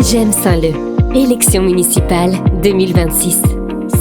J'aime Saint-Leu. Élection municipale 2026.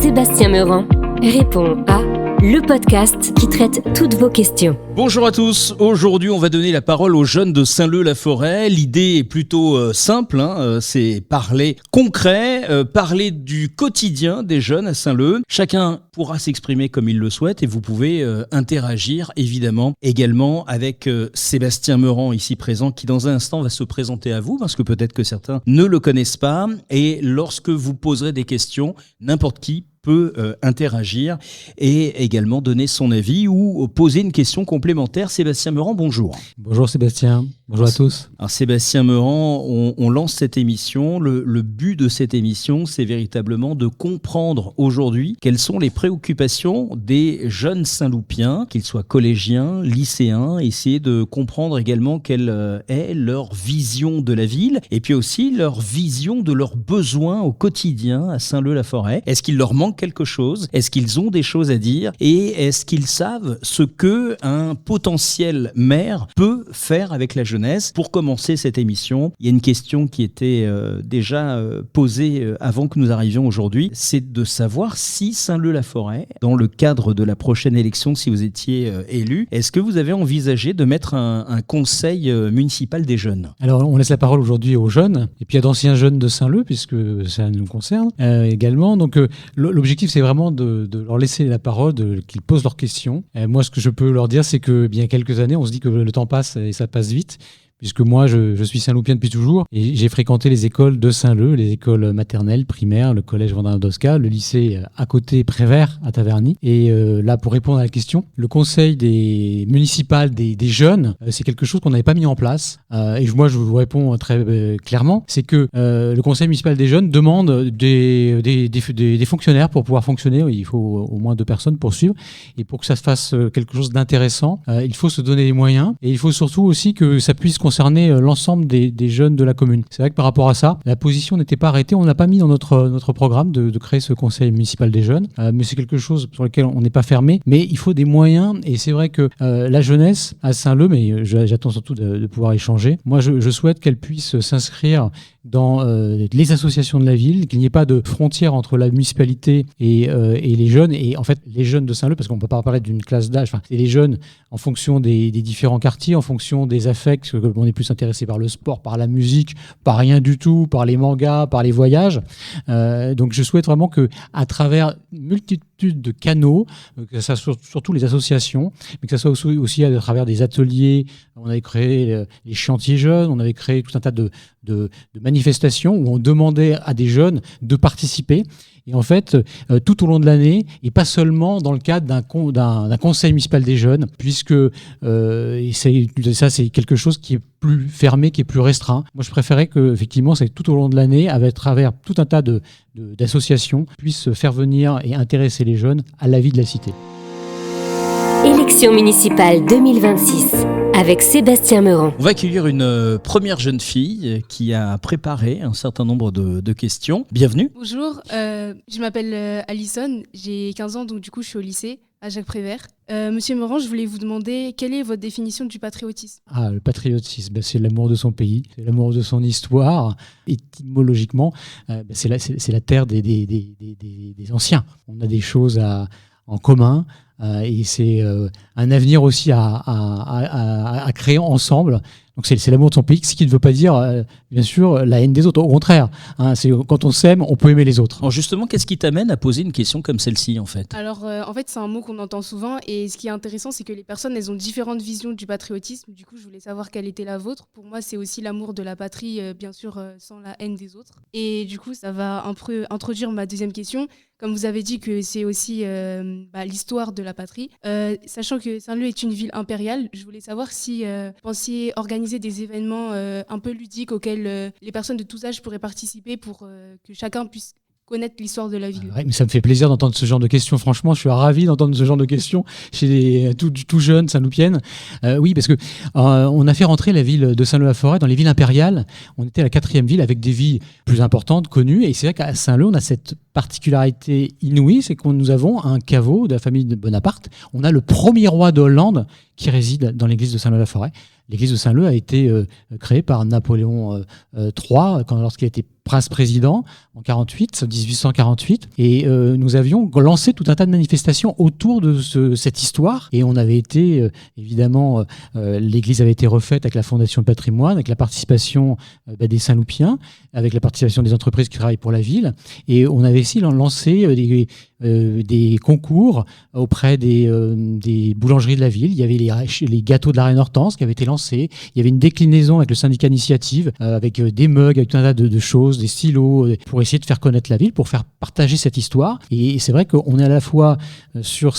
Sébastien Meurant répond à le podcast qui traite toutes vos questions. Bonjour à tous, aujourd'hui on va donner la parole aux jeunes de Saint-Leu-la-Forêt. L'idée est plutôt simple, c'est parler concret, parler du quotidien des jeunes à Saint-Leu. Chacun pourra s'exprimer comme il le souhaite et vous pouvez interagir évidemment également avec Sébastien Meurant ici présent qui dans un instant va se présenter à vous parce que peut-être que certains ne le connaissent pas et lorsque vous poserez des questions, n'importe qui peut interagir et également donner son avis ou poser une question complémentaire. Sébastien Meurant, bonjour. Bonjour Sébastien, bonjour à tous. Alors Sébastien Meurant, on lance cette émission. Le but de cette émission, c'est véritablement de comprendre aujourd'hui quelles sont les préoccupations des jeunes Saint-Loupiens, qu'ils soient collégiens, lycéens, essayer de comprendre également quelle est leur vision de la ville et puis aussi leur vision de leurs besoins au quotidien à Saint-Leu-la-Forêt. Est-ce qu'il leur manque quelque chose? Est-ce qu'ils ont des choses à dire? Et est-ce qu'ils savent ce que un potentiel maire peut faire avec la jeunesse? Pour commencer cette émission, il y a une question qui était déjà posée avant que nous arrivions aujourd'hui. C'est de savoir si Saint-Leu-la-Forêt, dans le cadre de la prochaine élection, si vous étiez élu, est-ce que vous avez envisagé de mettre un conseil municipal des jeunes? Alors on laisse la parole aujourd'hui aux jeunes et puis à d'anciens jeunes de Saint-Leu puisque ça nous concerne également. Donc l'objectif, c'est vraiment de leur laisser la parole, qu'ils posent leurs questions. Moi, ce que je peux leur dire, c'est que bien quelques années, on se dit que le temps passe et ça passe vite. Puisque moi, je suis Saint-Loupien depuis toujours et j'ai fréquenté les écoles de Saint-Leu, les écoles maternelles, primaires, le collège Vendin d'Osca, le lycée à côté Prévert à Taverny. Et là, pour répondre à la question, le conseil municipal des jeunes, c'est quelque chose qu'on n'avait pas mis en place. Et moi, je vous réponds très clairement, c'est que le conseil municipal des jeunes demande des fonctionnaires pour pouvoir fonctionner. Il faut au moins 2 personnes pour suivre. Et pour que ça se fasse quelque chose d'intéressant, il faut se donner les moyens. Et il faut surtout aussi que ça puisse concerner l'ensemble des jeunes de la commune. C'est vrai que par rapport à ça, la position n'était pas arrêtée. On n'a pas mis dans notre programme de créer ce conseil municipal des jeunes, mais c'est quelque chose sur lequel on n'est pas fermé. Mais il faut des moyens et c'est vrai que la jeunesse à Saint-Leu, mais j'attends surtout de pouvoir échanger. Moi, je souhaite qu'elle puisse s'inscrire dans les associations de la ville, qu'il n'y ait pas de frontière entre la municipalité et les jeunes. Et en fait, les jeunes de Saint-Leu, parce qu'on ne peut pas parler d'une classe d'âge, c'est les jeunes en fonction des différents quartiers, en fonction des affects. On est plus intéressé par le sport, par la musique, par rien du tout, par les mangas, par les voyages. Donc je souhaite vraiment qu'à travers une multitude de canaux, que ça soit surtout les associations, mais que ça soit aussi à travers des ateliers. On avait créé les chantiers jeunes, on avait créé tout un tas de manifestations où on demandait à des jeunes de participer. Et en fait, tout au long de l'année, et pas seulement dans le cadre d'un conseil municipal des jeunes, puisque ça, c'est quelque chose qui est plus fermé, qui est plus restreint. Moi, je préférais que, effectivement, c'est tout au long de l'année, à travers tout un tas d'associations, puissent faire venir et intéresser les jeunes à la vie de la cité. Élection municipale 2026 avec Sébastien Meurant. On va accueillir une première jeune fille qui a préparé un certain nombre de questions. Bienvenue. Bonjour, je m'appelle Alison, j'ai 15 ans, donc du coup je suis au lycée à Jacques Prévert. Monsieur Meurant, je voulais vous demander quelle est votre définition du patriotisme? Le patriotisme, c'est l'amour de son pays, c'est l'amour de son histoire. Étymologiquement, c'est la terre des anciens. On a des choses en commun. Et c'est un avenir aussi à créer ensemble. Donc c'est l'amour de son pays, ce qui ne veut pas dire, bien sûr, la haine des autres. Au contraire, c'est quand on s'aime, on peut aimer les autres. Alors justement, qu'est-ce qui t'amène à poser une question comme celle-ci, en fait? Alors, en fait, c'est un mot qu'on entend souvent. Et ce qui est intéressant, c'est que les personnes, elles ont différentes visions du patriotisme. Du coup, je voulais savoir quelle était la vôtre. Pour moi, c'est aussi l'amour de la patrie, bien sûr, sans la haine des autres. Et du coup, ça va un peu introduire ma deuxième question. Comme vous avez dit que c'est aussi l'histoire de la patrie. Sachant que Saint-Leu est une ville impériale, je voulais savoir si vous pensiez organiser des événements un peu ludiques auxquels les personnes de tous âges pourraient participer pour que chacun puisse connaître l'histoire de la ville. Ouais, mais ça me fait plaisir d'entendre ce genre de questions. Franchement, je suis ravi d'entendre ce genre de questions chez les tout jeunes Saint-Loupiennes. Oui, parce que on a fait rentrer la ville de Saint-Leu-la-Forêt dans les villes impériales. On était la 4e ville avec des villes plus importantes, connues. Et c'est vrai qu'à Saint-Leu, on a cette particularité inouïe, c'est que nous avons un caveau de la famille de Bonaparte. On a le premier roi de Hollande qui réside dans l'église de Saint-Leu-la-Forêt. L'église de Saint-Leu a été créée par Napoléon III lorsqu'il a été prince-président en 1848. Et nous avions lancé tout un tas de manifestations autour de cette histoire. Et on avait été, évidemment, l'église avait été refaite avec la Fondation de patrimoine, avec la participation des Saint-Loupiens, avec la participation des entreprises qui travaillent pour la ville. Et on avait aussi lancé des concours auprès des boulangeries de la ville. Il y avait les gâteaux de la Reine Hortense qui avaient été lancés. Il y avait une déclinaison avec le syndicat Initiative, avec des mugs, avec tout un tas de choses, des stylos, pour essayer de faire connaître la ville, pour faire partager cette histoire. Et c'est vrai qu'on est à la fois sur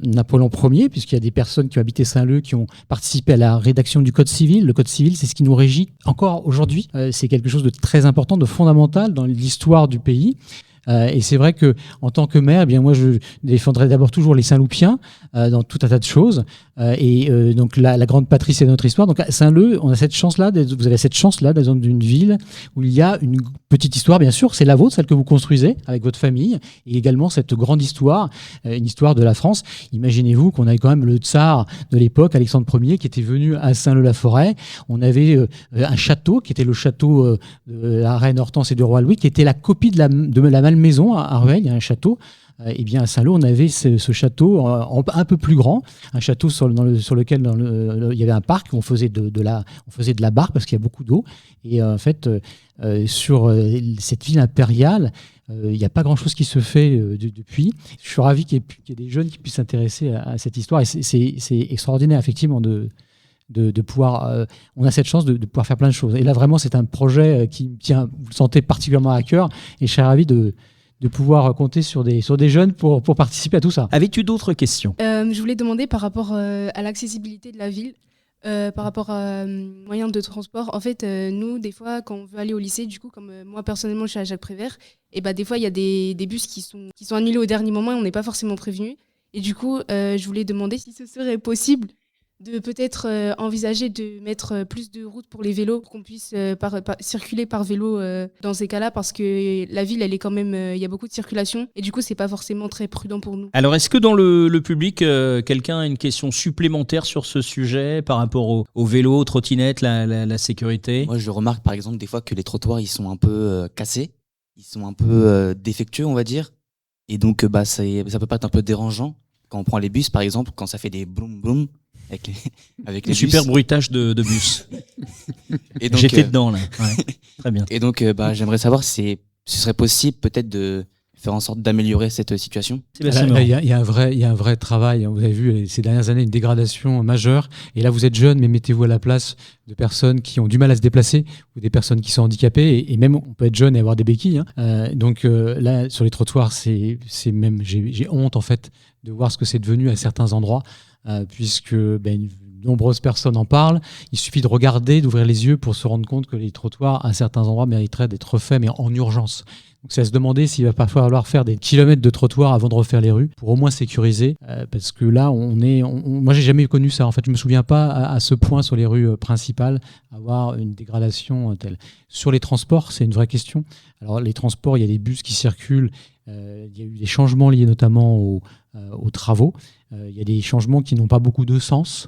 Napoléon Ier, puisqu'il y a des personnes qui ont habité Saint-Leu, qui ont participé à la rédaction du Code civil. Le Code civil, c'est ce qui nous régit encore aujourd'hui. C'est quelque chose de très important, de fondamental dans l'histoire du pays. Et c'est vrai que en tant que maire, eh bien moi je défendrai d'abord toujours les Saint-Loupiens dans tout un tas de choses. Donc la grande patrie, c'est notre histoire. Donc à Saint-Leu, on a cette chance-là. Vous avez cette chance-là d'être dans une ville où il y a une petite histoire, bien sûr, c'est la vôtre, celle que vous construisez avec votre famille, et également cette grande histoire, une histoire de la France. Imaginez-vous qu'on avait quand même le tsar de l'époque, Alexandre Ier, qui était venu à Saint-Leu-la-Forêt. On avait un château qui était le château de la reine Hortense et du roi Louis, qui était la copie de la Malmaison à Rueil. Il y a un château. Eh bien, à Saint-Leu, on avait ce château un peu plus grand, un château sur lequel il y avait un parc où on faisait de la barque parce qu'il y a beaucoup d'eau. Et en fait, sur cette ville impériale, il n'y a pas grand-chose qui se fait depuis. Je suis ravi qu'il y ait des jeunes qui puissent s'intéresser à cette histoire. Et c'est extraordinaire, effectivement, de pouvoir... on a cette chance de pouvoir faire plein de choses. Et là, vraiment, c'est un projet qui me tient, vous le sentez, particulièrement à cœur. Et je suis ravi de pouvoir compter sur des jeunes pour participer à tout ça. Avais-tu d'autres questions ? Je voulais demander par rapport à l'accessibilité de la ville, par rapport à moyens de transport. En fait, nous, des fois, quand on veut aller au lycée, du coup, comme moi, personnellement, je suis à Jacques-Prévert, et des fois, il y a des bus qui sont annulés au dernier moment et on n'est pas forcément prévenu. Et du coup, je voulais demander si ce serait possible de peut-être envisager de mettre plus de routes pour les vélos, pour qu'on puisse circuler par vélo dans ces cas-là, parce que la ville, elle est quand même, il y a beaucoup de circulation, et du coup, c'est pas forcément très prudent pour nous. Alors, est-ce que dans le public, quelqu'un a une question supplémentaire sur ce sujet par rapport au vélo, aux trottinettes, la sécurité ? Moi, je remarque par exemple des fois que les trottoirs, ils sont un peu cassés, ils sont un peu défectueux, on va dire, et donc ça peut pas être un peu dérangeant quand on prend les bus, par exemple, quand ça fait des bloum bloum. Avec les super bus. bruitage de bus. Et donc, j'étais dedans là. Ouais, très bien. Et donc, j'aimerais savoir si ce serait possible peut-être de faire en sorte d'améliorer cette situation. Il y a un vrai travail. Vous avez vu ces dernières années une dégradation majeure. Et là, vous êtes jeune, mais mettez-vous à la place de personnes qui ont du mal à se déplacer ou des personnes qui sont handicapées. Et même, on peut être jeune et avoir des béquilles. Donc là, sur les trottoirs, c'est même j'ai honte en fait de voir ce que c'est devenu à certains endroits. Puisque nombreuses personnes en parlent. Il suffit de regarder, d'ouvrir les yeux pour se rendre compte que les trottoirs, à certains endroits, mériteraient d'être refaits, mais en urgence. Donc c'est à se demander s'il va pas falloir faire des kilomètres de trottoirs avant de refaire les rues, pour au moins sécuriser, parce que là, moi j'ai jamais connu ça. En fait, je me souviens pas à ce point sur les rues principales avoir une dégradation telle. Sur les transports, c'est une vraie question. Alors les transports, il y a des bus qui circulent. Il y a eu des changements liés notamment aux travaux. Il y a des changements qui n'ont pas beaucoup de sens.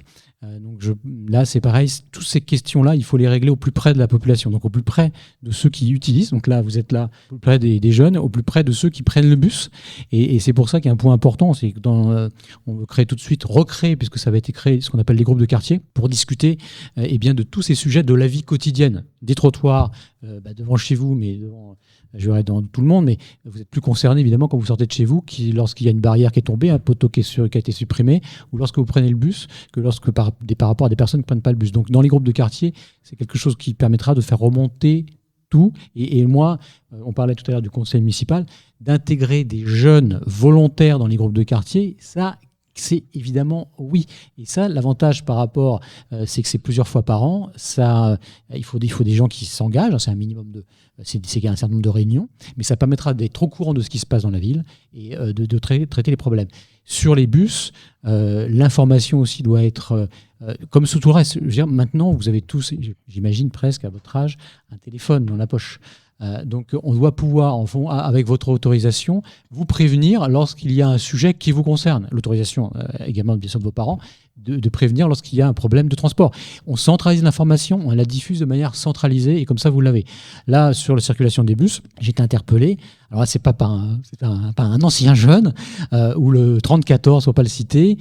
Donc là, c'est pareil. Toutes ces questions-là, il faut les régler au plus près de la population, donc au plus près de ceux qui utilisent. Donc là, vous êtes là, au plus près des jeunes, au plus près de ceux qui prennent le bus. Et c'est pour ça qu'il y a un point important, c'est que on veut créer tout de suite, recréer, puisque ça va être créé, ce qu'on appelle les groupes de quartier, pour discuter de tous ces sujets de la vie quotidienne, des trottoirs devant chez vous, mais devant... Je dirais dans tout le monde, mais vous êtes plus concerné évidemment quand vous sortez de chez vous, lorsqu'il y a une barrière qui est tombée, un poteau qui a été supprimé, ou lorsque vous prenez le bus, que lorsque par rapport à des personnes qui ne prennent pas le bus. Donc dans les groupes de quartier, c'est quelque chose qui permettra de faire remonter tout. Et moi, on parlait tout à l'heure du conseil municipal, d'intégrer des jeunes volontaires dans les groupes de quartier, ça, c'est évidemment oui. Et ça, l'avantage par rapport, c'est que c'est plusieurs fois par an. Ça, il faut des gens qui s'engagent. C'est un minimum c'est un certain nombre de réunions, mais ça permettra d'être au courant de ce qui se passe dans la ville et de traiter les problèmes. Sur les bus, l'information aussi doit être comme sous tout le reste. Je veux dire, maintenant, vous avez tous, j'imagine presque à votre âge, un téléphone dans la poche. Donc on doit pouvoir, avec votre autorisation, vous prévenir lorsqu'il y a un sujet qui vous concerne. L'autorisation également bien sûr de vos parents, de prévenir lorsqu'il y a un problème de transport. On centralise l'information, on la diffuse de manière centralisée et comme ça vous l'avez. Là, sur la circulation des bus, j'ai été interpellé. Alors là, c'est pas un ancien jeune ou le 34, faut pas le citer,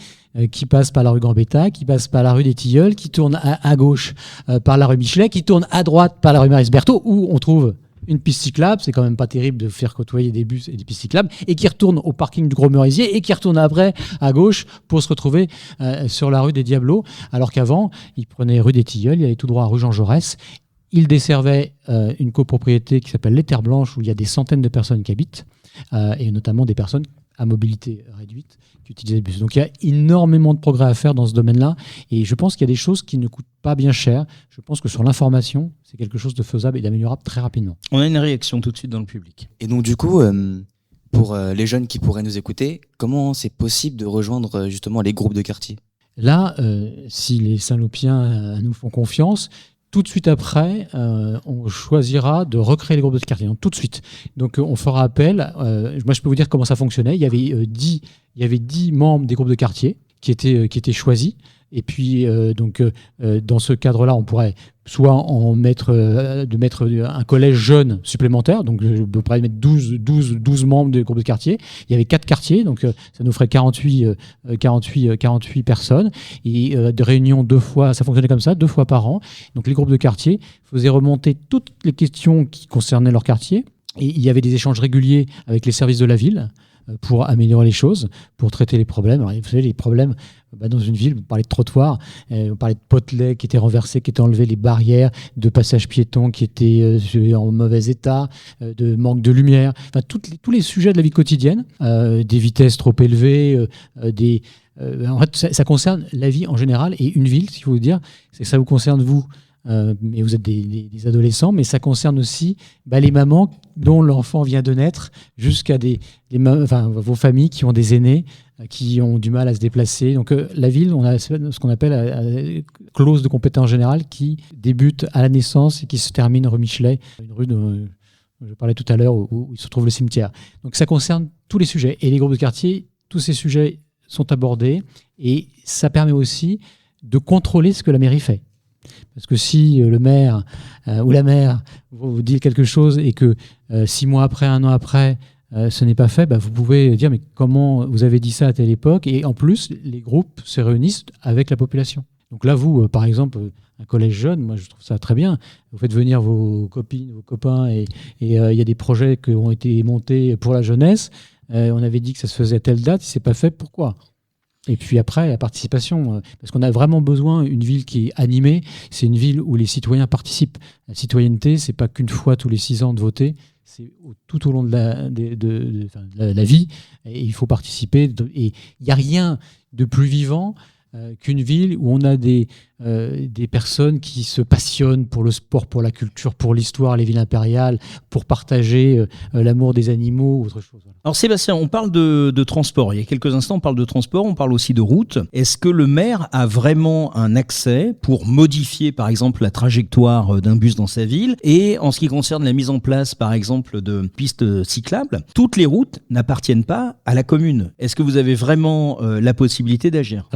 qui passe par la rue Gambetta, qui passe par la rue des Tilleuls, qui tourne à gauche par la rue Michelet, qui tourne à droite par la rue Maurice Berthaud, où on trouve une piste cyclable, c'est quand même pas terrible de faire côtoyer des bus et des pistes cyclables, et qui retourne au parking du Gros Meurisier et qui retourne après à gauche pour se retrouver sur la rue des Diablos, alors qu'avant, il prenait rue des Tilleuls, il allait tout droit à rue Jean Jaurès. Il desservait une copropriété qui s'appelle les Terres Blanches, où il y a des centaines de personnes qui habitent, et notamment des personnes à mobilité réduite qui utilisent les bus. Donc il y a énormément de progrès à faire dans ce domaine-là, et je pense qu'il y a des choses qui ne coûtent pas bien cher. Je pense que sur l'information, c'est quelque chose de faisable et d'améliorable très rapidement. On a une réaction tout de suite dans le public. Et donc du coup, pour les jeunes qui pourraient nous écouter, comment c'est possible de rejoindre justement les groupes de quartier ? Là, si les Saint-Loupiens nous font confiance, tout de suite après, on choisira de recréer les groupes de quartier. Donc, tout de suite. Donc, on fera appel. Moi, je peux vous dire comment ça fonctionnait. Il y avait 10 membres des groupes de quartier qui étaient choisis. Et puis, dans ce cadre-là, on pourrait soit mettre un collège jeune supplémentaire, donc je pourrais mettre 12 membres des groupes de quartier. Il y avait 4 quartiers, donc ça nous ferait 48 personnes. Et de réunions 2 fois, ça fonctionnait comme ça, 2 fois par an. Donc les groupes de quartier faisaient remonter toutes les questions qui concernaient leur quartier. Et il y avait des échanges réguliers avec les services de la ville pour améliorer les choses, pour traiter les problèmes. Alors, vous savez, les problèmes dans une ville, vous parlez de trottoirs, vous parlez de potelets qui étaient renversés, qui étaient enlevés, les barrières de passage piéton qui étaient en mauvais état, de manque de lumière, enfin, tous les sujets de la vie quotidienne, des vitesses trop élevées, en fait, ça concerne la vie en général, et une ville, s'il faut vous dire, c'est que ça vous concerne vous. Mais vous êtes des adolescents, mais ça concerne aussi les mamans dont l'enfant vient de naître, jusqu'à vos familles qui ont des aînés qui ont du mal à se déplacer. Donc la ville, on a ce qu'on appelle clause de compétence générale qui débute à la naissance et qui se termine rue Michelet, une rue dont je parlais tout à l'heure où il se trouve le cimetière. Donc ça concerne tous les sujets. Et les groupes de quartier, tous ces sujets sont abordés, et ça permet aussi de contrôler ce que la mairie fait. Parce que si le maire ou la maire vous dit quelque chose et que 6 mois après, 1 an après, ce n'est pas fait, vous pouvez dire mais comment vous avez dit ça à telle époque ? Et en plus, les groupes se réunissent avec la population. Donc là, vous, par exemple, un collège jeune, moi je trouve ça très bien. Vous faites venir vos copines, vos copains, et il y a des projets qui ont été montés pour la jeunesse. On avait dit que ça se faisait à telle date, si ce n'est pas fait, pourquoi ? Et puis après, la participation, parce qu'on a vraiment besoin d'une ville qui est animée, c'est une ville où les citoyens participent. La citoyenneté, c'est pas qu'une fois tous les 6 ans de voter, c'est tout au long de la vie, et il faut participer. Et il n'y a rien de plus vivant qu'une ville où on a des personnes qui se passionnent pour le sport, pour la culture, pour l'histoire, les villes impériales, pour partager l'amour des animaux ou autre chose. Voilà. Alors Sébastien, on parle de transport. Il y a quelques instants, on parle de transport, on parle aussi de route. Est-ce que le maire a vraiment un accès pour modifier, par exemple, la trajectoire d'un bus dans sa ville ? Et en ce qui concerne la mise en place, par exemple, de pistes cyclables, toutes les routes n'appartiennent pas à la commune. Est-ce que vous avez vraiment la possibilité d'agir ?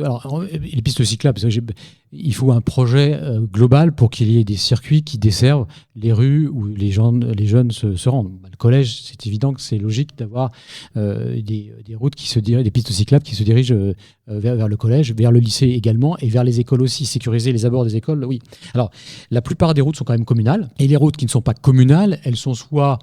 Alors, les pistes cyclables, il faut un projet global pour qu'il y ait des circuits qui desservent les rues où les jeunes se rendent. Le collège, c'est évident que c'est logique d'avoir des routes des pistes cyclables qui se dirigent vers le collège, vers le lycée également, et vers les écoles aussi. Sécuriser les abords des écoles, oui. Alors, la plupart des routes sont quand même communales, et les routes qui ne sont pas communales, elles sont soit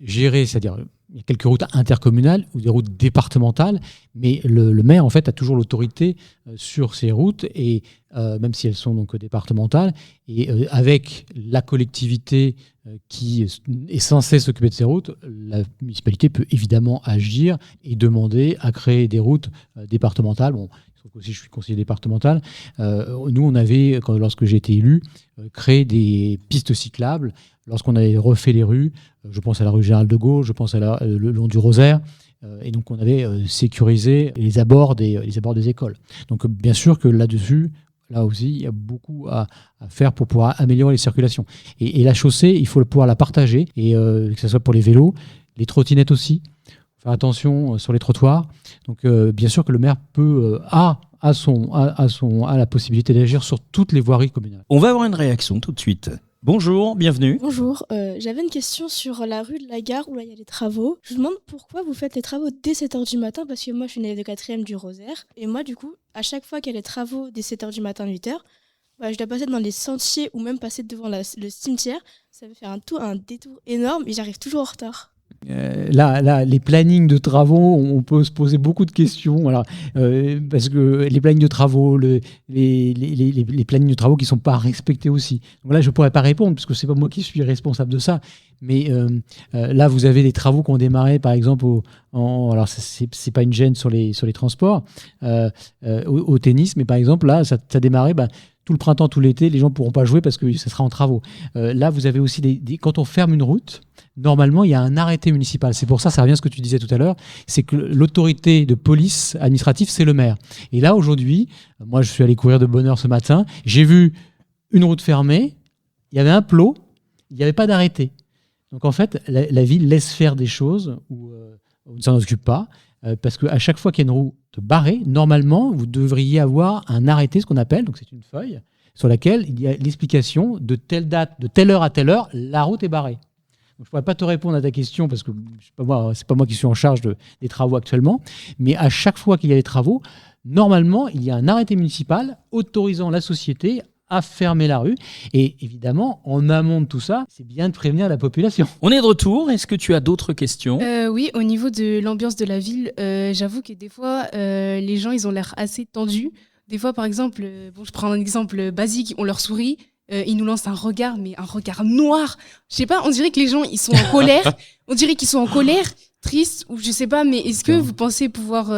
gérées, c'est-à-dire il y a quelques routes intercommunales ou des routes départementales, mais le maire en fait a toujours l'autorité sur ces routes, et même si elles sont donc départementales, et avec la collectivité qui est censée s'occuper de ces routes, la municipalité peut évidemment agir et demander à créer des routes départementales. Bon, aussi, je suis conseiller départemental. Nous, on avait, lorsque j'ai été élu, créé des pistes cyclables. Lorsqu'on avait refait les rues, je pense à la rue Gérald de Gaulle, je pense à le long du Rosaire, et donc on avait sécurisé les abords des écoles. Donc bien sûr que là-dessus, là aussi, il y a beaucoup à faire pour pouvoir améliorer les circulations. Et la chaussée, il faut pouvoir la partager, et que ce soit pour les vélos, les trottinettes aussi. Faire attention sur les trottoirs. Donc bien sûr que le maire a la possibilité d'agir sur toutes les voiries communales. On va avoir une réaction tout de suite. Bonjour, bienvenue. Bonjour, j'avais une question sur la rue de la Gare où là il y a les travaux. Je vous demande pourquoi vous faites les travaux dès 7h du matin, parce que moi je suis une élève de 4e du Rosaire, et moi du coup, à chaque fois qu'il y a les travaux dès 7h du matin, 8h, je dois passer dans les sentiers ou même passer devant le cimetière. Ça veut faire un détour énorme et j'arrive toujours en retard. Là, les plannings de travaux, on peut se poser beaucoup de questions. Alors, parce que les plannings de travaux, les plannings de travaux qui ne sont pas respectés aussi. Donc là, je ne pourrais pas répondre parce que ce n'est pas moi qui suis responsable de ça. Mais là, vous avez des travaux qui ont démarré, par exemple, alors ce n'est pas une gêne sur les transports, au tennis, mais par exemple, là, ça a démarré. Tout le printemps, tout l'été, les gens ne pourront pas jouer parce que ça sera en travaux. Là, vous avez aussi quand on ferme une route, normalement, il y a un arrêté municipal. C'est pour ça revient à ce que tu disais tout à l'heure, c'est que l'autorité de police administrative, c'est le maire. Et là, aujourd'hui, moi, je suis allé courir de bonne heure ce matin, j'ai vu une route fermée, il y avait un plot, il n'y avait pas d'arrêté. Donc, en fait, la ville laisse faire des choses où on ne s'en occupe pas, parce qu'à chaque fois qu'il y a une route barrée, normalement, vous devriez avoir un arrêté, ce qu'on appelle, donc c'est une feuille, sur laquelle il y a l'explication de telle date, de telle heure à telle heure, la route est barrée. Donc, je ne pourrais pas te répondre à ta question parce que c'est pas moi qui suis en charge des travaux actuellement, mais à chaque fois qu'il y a des travaux, normalement, il y a un arrêté municipal autorisant la société à fermer la rue. Et évidemment, en amont de tout ça, c'est bien de prévenir la population. On est de retour. Est-ce que tu as d'autres questions ? Oui, au niveau de l'ambiance de la ville, j'avoue que des fois, les gens, ils ont l'air assez tendus. Des fois, par exemple, je prends un exemple basique, on leur sourit, ils nous lancent un regard, mais un regard noir. Je sais pas, on dirait que les gens, ils sont en colère. On dirait qu'ils sont en colère, tristes, ou je sais pas, mais est-ce que vous pensez pouvoir,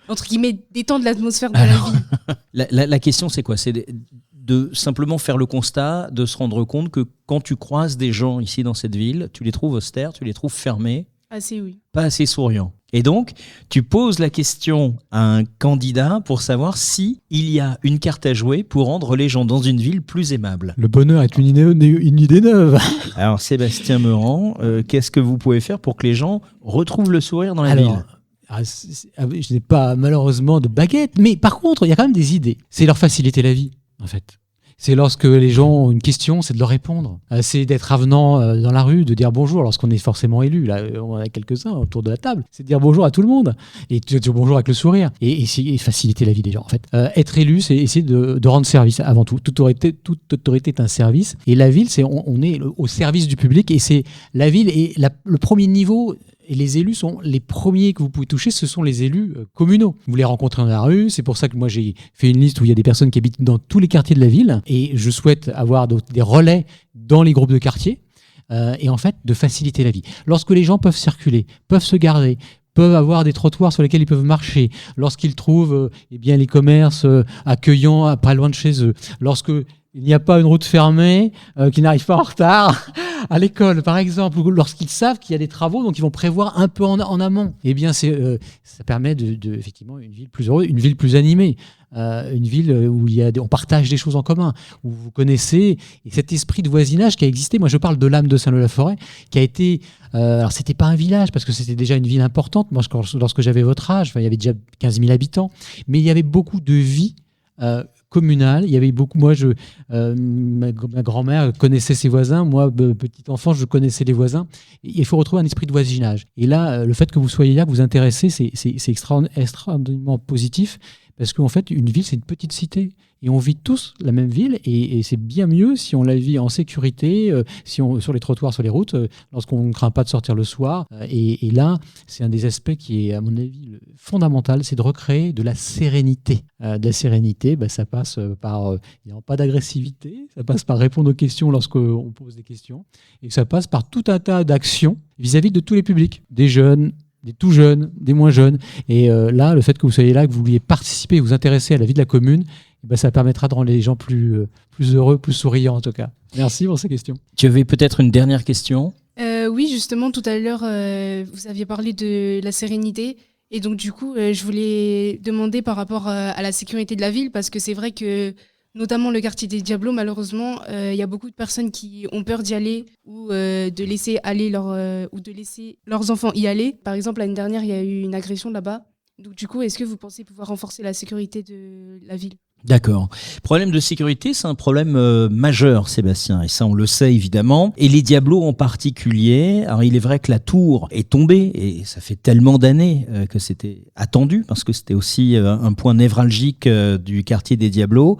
entre guillemets, détendre l'atmosphère de la ville ? La question, c'est quoi ? C'est de simplement faire le constat, de se rendre compte que quand tu croises des gens ici dans cette ville, tu les trouves austères, tu les trouves fermés, oui. Pas assez souriants. Et donc, tu poses la question à un candidat pour savoir si il y a une carte à jouer pour rendre les gens dans une ville plus aimables. Le bonheur est une idée neuve. Alors, Sébastien Meurant, qu'est-ce que vous pouvez faire pour que les gens retrouvent le sourire dans la ville ? Je n'ai pas malheureusement de baguette, mais par contre, il y a quand même des idées. C'est leur faciliter la vie, en fait. C'est lorsque les gens ont une question, c'est de leur répondre. C'est d'être avenant dans la rue, de dire bonjour lorsqu'on est forcément élu. Là, on a quelques-uns autour de la table. C'est de dire bonjour à tout le monde et de dire bonjour avec le sourire et faciliter la vie des gens. En fait, être élu, c'est essayer de rendre service avant tout. Toute autorité est un service et la ville, on est au service du public et c'est la ville est le premier niveau. Et les élus sont les premiers que vous pouvez toucher, ce sont les élus communaux. Vous les rencontrez dans la rue, c'est pour ça que moi j'ai fait une liste où il y a des personnes qui habitent dans tous les quartiers de la ville et je souhaite avoir des relais dans les groupes de quartiers et en fait de faciliter la vie. Lorsque les gens peuvent circuler, peuvent se garer, peuvent avoir des trottoirs sur lesquels ils peuvent marcher, lorsqu'ils trouvent les commerces accueillants pas loin de chez eux, lorsque il n'y a pas une route fermée, qui n'arrive pas en retard à l'école, par exemple, ou lorsqu'ils savent qu'il y a des travaux, donc ils vont prévoir un peu en amont. Eh bien, ça permet effectivement une ville plus heureuse, une ville plus animée, une ville où on partage des choses en commun, où vous connaissez et cet esprit de voisinage qui a existé. Moi, je parle de l'âme de Saint-Leu-la-Forêt, qui a été. Alors, c'était pas un village parce que c'était déjà une ville importante. Moi, lorsque j'avais votre âge, il y avait déjà 15 000 habitants, mais il y avait beaucoup de vie. Communale, il y avait beaucoup. Moi, ma grand-mère connaissait ses voisins. Moi, petit enfant, je connaissais les voisins. Il faut retrouver un esprit de voisinage. Et là, le fait que vous soyez là, que vous vous intéressez, c'est extraordinairement positif Parce qu'en fait, une ville, c'est une petite cité. Et on vit tous la même ville, et c'est bien mieux si on la vit en sécurité, sur les trottoirs, sur les routes, lorsqu'on ne craint pas de sortir le soir. Et là, c'est un des aspects qui est, à mon avis, fondamental, c'est de recréer de la sérénité. De la sérénité, ça passe par pas d'agressivité, ça passe par répondre aux questions lorsqu'on pose des questions, et ça passe par tout un tas d'actions vis-à-vis de tous les publics, des jeunes, des tout jeunes, des moins jeunes. Et là, le fait que vous soyez là, que vous vouliez participer, vous intéresser à la vie de la commune, ça permettra de rendre les gens plus heureux, plus souriants en tout cas. Merci pour ces questions. Tu avais peut-être une dernière question ? Oui, justement, tout à l'heure, vous aviez parlé de la sérénité. Et donc, du coup, je voulais demander par rapport à la sécurité de la ville, parce que c'est vrai que, notamment le quartier des Diablos, malheureusement, il y a beaucoup de personnes qui ont peur d'y aller ou de laisser aller ou de laisser leurs enfants y aller. Par exemple, l'année dernière, il y a eu une agression là-bas. Donc, du coup, est-ce que vous pensez pouvoir renforcer la sécurité de la ville ? D'accord. Problème de sécurité, c'est un problème majeur, Sébastien, et ça on le sait évidemment. Et les Diablos en particulier. Alors il est vrai que la tour est tombée, et ça fait tellement d'années que c'était attendu, parce que c'était aussi un point névralgique du quartier des Diablos.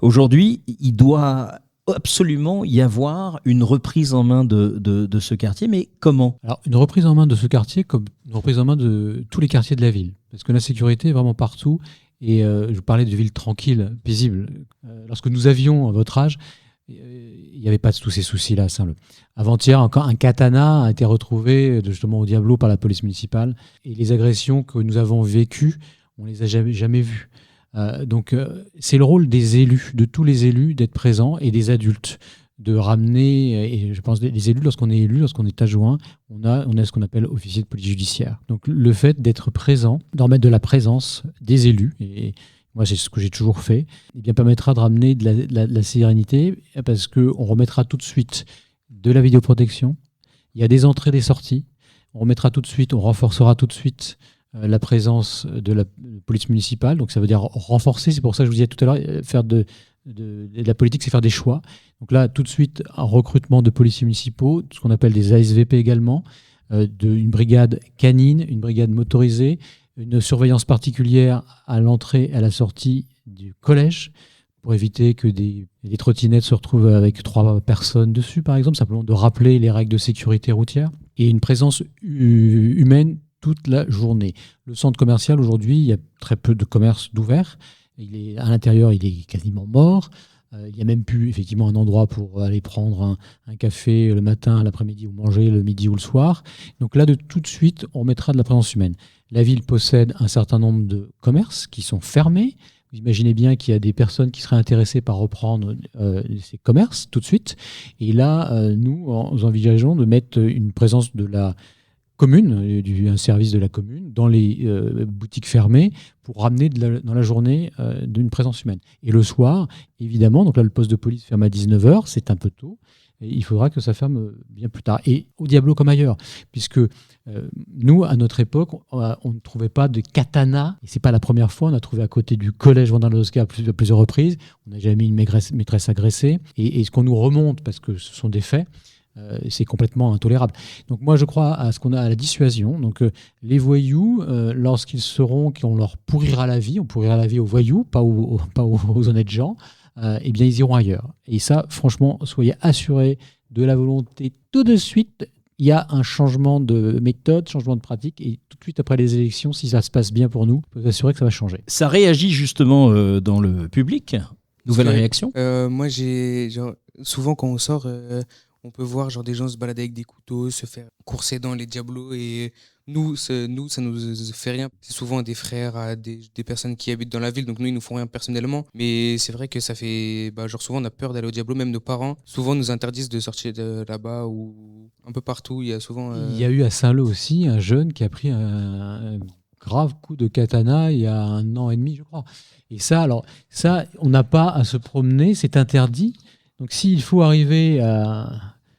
Aujourd'hui, il doit absolument y avoir une reprise en main de ce quartier, mais comment ? Alors, une reprise en main de ce quartier comme une reprise en main de tous les quartiers de la ville, parce que la sécurité est vraiment partout. Et je vous parlais de villes tranquilles, paisibles. Lorsque nous avions votre âge, il n'y avait pas tous ces soucis-là à Saint-Leu. Avant-hier, encore un katana a été retrouvé justement au Diablos par la police municipale. Et les agressions que nous avons vécues, on ne les a jamais vues. Donc c'est le rôle des élus, de tous les élus, d'être présents, et des adultes, de ramener, et je pense les élus, lorsqu'on est élu, lorsqu'on est adjoint, on a ce qu'on appelle officier de police judiciaire. Donc le fait d'être présent, d'en remettre de la présence des élus, et moi c'est ce que j'ai toujours fait, et bien permettra de ramener de la sérénité, parce qu'on remettra tout de suite de la vidéoprotection, il y a des entrées, des sorties, on remettra tout de suite, on renforcera tout de suite la présence de la police municipale, donc ça veut dire renforcer, c'est pour ça que je vous disais tout à l'heure, faire de la politique, c'est faire des choix. Donc là, tout de suite, un recrutement de policiers municipaux, ce qu'on appelle des ASVP également, une brigade canine, une brigade motorisée, une surveillance particulière à l'entrée et à la sortie du collège, pour éviter que des trottinettes se retrouvent avec 3 personnes dessus, par exemple, simplement de rappeler les règles de sécurité routière, et une présence humaine toute la journée. Le centre commercial, aujourd'hui, il y a très peu de commerces d'ouverts. À l'intérieur, il est quasiment mort. Il n'y a même plus effectivement un endroit pour aller prendre un café le matin, l'après-midi, ou manger le midi ou le soir. Donc là, tout de suite, on mettra de la présence humaine. La ville possède un certain nombre de commerces qui sont fermés. Vous imaginez bien qu'il y a des personnes qui seraient intéressées par reprendre ces commerces tout de suite. Et là, nous envisageons de mettre une présence de la commune, un service de la commune, dans les boutiques fermées, pour ramener dans la journée d'une présence humaine. Et le soir, évidemment, donc là le poste de police ferme à 19h, c'est un peu tôt, et il faudra que ça ferme bien plus tard. Et au Diablos comme ailleurs, puisque nous, à notre époque, on ne trouvait pas de katana, et c'est pas la première fois, on a trouvé à côté du collège Vandalowska à plusieurs reprises, on n'a jamais mis une maîtresse agressée, et ce qu'on nous remonte, parce que ce sont des faits, c'est complètement intolérable. Donc moi je crois à ce qu'on a à la dissuasion. Donc les voyous, lorsqu'ils sauront qu'on leur pourrira la vie, on pourrira la vie aux voyous, pas aux honnêtes gens, eh bien ils iront ailleurs. Et ça, franchement, soyez assurés de la volonté tout de suite. Il y a un changement de méthode, changement de pratique, et tout de suite après les élections, si ça se passe bien pour nous, on peut s'assurer que ça va changer. Ça réagit justement dans le public. Nouvelle réaction. Moi, souvent quand on sort, on peut voir des gens se balader avec des couteaux, se faire courser dans les Diablos, et nous, ça nous fait rien. C'est souvent des frères à des personnes qui habitent dans la ville, donc nous, ils nous font rien personnellement. Mais c'est vrai que ça fait... souvent, on a peur d'aller au Diablos, même nos parents. Souvent, nous interdisent de sortir de là-bas, ou un peu partout. Il y a souvent... Il y a eu à Saint-Leu aussi un jeune qui a pris un grave coup de katana il y a 1 an et demi, je crois. Et ça, on n'a pas à se promener, c'est interdit. Donc s'il faut arriver à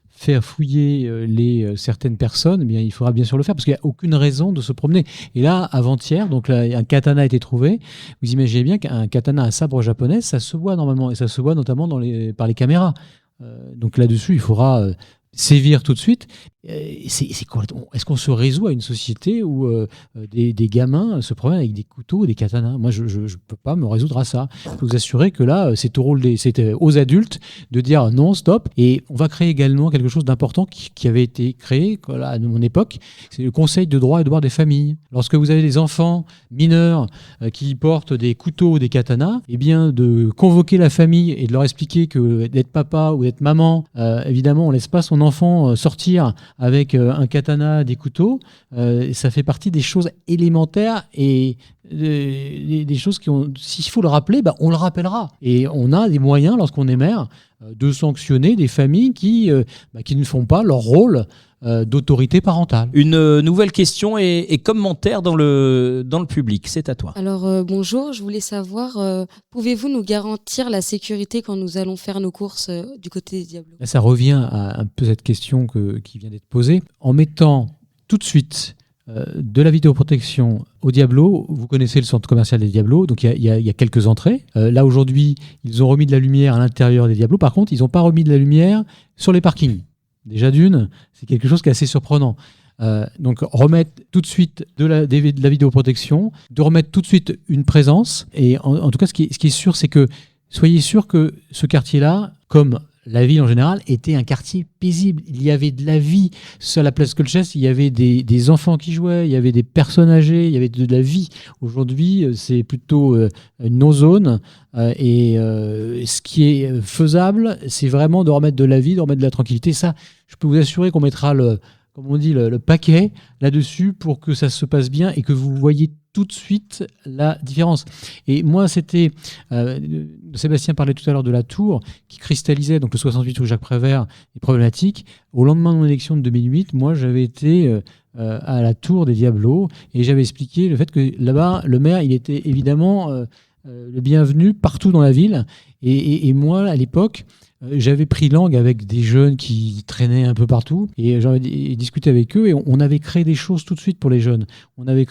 faire fouiller certaines personnes, eh bien, il faudra bien sûr le faire, parce qu'il n'y a aucune raison de se promener. Et là, avant-hier, donc là, un katana a été trouvé. Vous imaginez bien qu'un katana à sabre japonais, ça se voit normalement, et ça se voit notamment par les caméras. Donc là-dessus, il faudra... sévir tout de suite. Est-ce qu'on se résout à une société où des gamins se promènent avec des couteaux et des katanas? Moi, je ne peux pas me résoudre à ça. Je peux vous assurer que là, c'est aux adultes de dire non, stop. Et on va créer également quelque chose d'important qui avait été créé à mon époque. C'est le Conseil de droit et devoir des familles. Lorsque vous avez des enfants mineurs qui portent des couteaux ou des katanas, eh bien, de convoquer la famille et de leur expliquer que d'être papa ou d'être maman, évidemment, on laisse pas son enfant sortir avec un katana, des couteaux, ça fait partie des choses élémentaires et des choses s'il faut le rappeler, on le rappellera. Et on a des moyens, lorsqu'on est maire, de sanctionner des familles qui ne font pas leur rôle d'autorité parentale. Une nouvelle question et commentaire dans le public. C'est à toi. Alors bonjour, je voulais savoir, pouvez-vous nous garantir la sécurité quand nous allons faire nos courses du côté des Diablos? Là, ça revient à un peu cette question qui vient d'être posée. En mettant tout de suite de la vidéoprotection au Diablos, vous connaissez le centre commercial des Diablos, donc il y a quelques entrées. Là aujourd'hui, ils ont remis de la lumière à l'intérieur des Diablos. Par contre, ils n'ont pas remis de la lumière sur les parkings. Déjà d'une, c'est quelque chose qui est assez surprenant. Donc remettre tout de suite de la vidéoprotection, de remettre tout de suite une présence. Et en tout cas, ce qui est sûr, c'est que soyez sûr que ce quartier-là, comme la ville en général, était un quartier paisible. Il y avait de la vie sur la place Colchester, il y avait des enfants qui jouaient, il y avait des personnes âgées, il y avait de la vie. Aujourd'hui, c'est plutôt une no-zone. Et ce qui est faisable, c'est vraiment de remettre de la vie, de remettre de la tranquillité. Ça, je peux vous assurer qu'on mettra le paquet là-dessus pour que ça se passe bien et que vous voyez tout de suite la différence. Et moi, c'était... Sébastien parlait tout à l'heure de la tour qui cristallisait, donc le 68 rue Jacques Prévert, les problématiques. Au lendemain de mon élection de 2008, moi, j'avais été à la tour des Diablos et j'avais expliqué le fait que là-bas, le maire, il était évidemment le bienvenu partout dans la ville. Et moi, à l'époque... j'avais pris langue avec des jeunes qui traînaient un peu partout et j'avais discuté avec eux et on avait créé des choses tout de suite pour les jeunes. On avait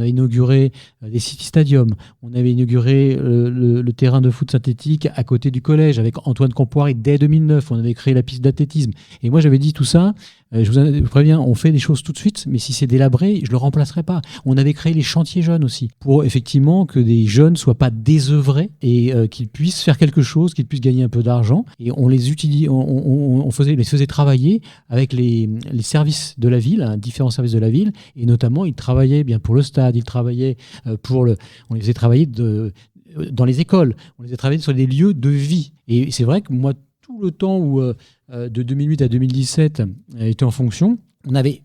inauguré des city stadiums, on avait inauguré le terrain de foot synthétique à côté du collège avec Antoine Campoire dès 2009. On avait créé la piste d'athlétisme. Et moi, j'avais dit tout ça. Je vous préviens, on fait des choses tout de suite, mais si c'est délabré, je ne le remplacerai pas. On avait créé les chantiers jeunes aussi, pour effectivement que des jeunes ne soient pas désœuvrés et qu'ils puissent faire quelque chose, qu'ils puissent gagner un peu d'argent. Et on les utilisait, les faisait travailler avec les services de la ville, différents services de la ville, et notamment ils travaillaient bien pour le stade, ils travaillaient on les faisait travailler dans les écoles, on les faisait travailler sur des lieux de vie. Et c'est vrai que moi, tout le temps où de 2008 à 2017 était en fonction, on n'avait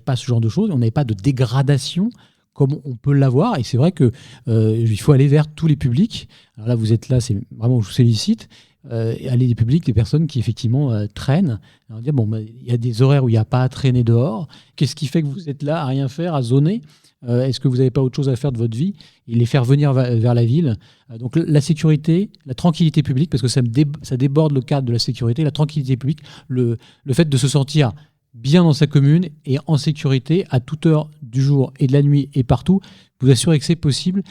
pas ce genre de choses, on n'avait pas de dégradation comme on peut l'avoir. Et c'est vrai qu'il faut aller vers tous les publics. Alors là, vous êtes là, c'est vraiment, je vous félicite. Aller des publics, des personnes qui effectivement traînent. Alors dire, il y a des horaires où il n'y a pas à traîner dehors. Qu'est-ce qui fait que vous êtes là à rien faire, à zoner? Est-ce que vous n'avez pas autre chose à faire de votre vie? Et les faire venir vers la ville. Donc la sécurité, la tranquillité publique, parce que ça déborde le cadre de la sécurité, la tranquillité publique, le fait de se sentir bien dans sa commune et en sécurité à toute heure du jour et de la nuit et partout, vous assurez que c'est possible.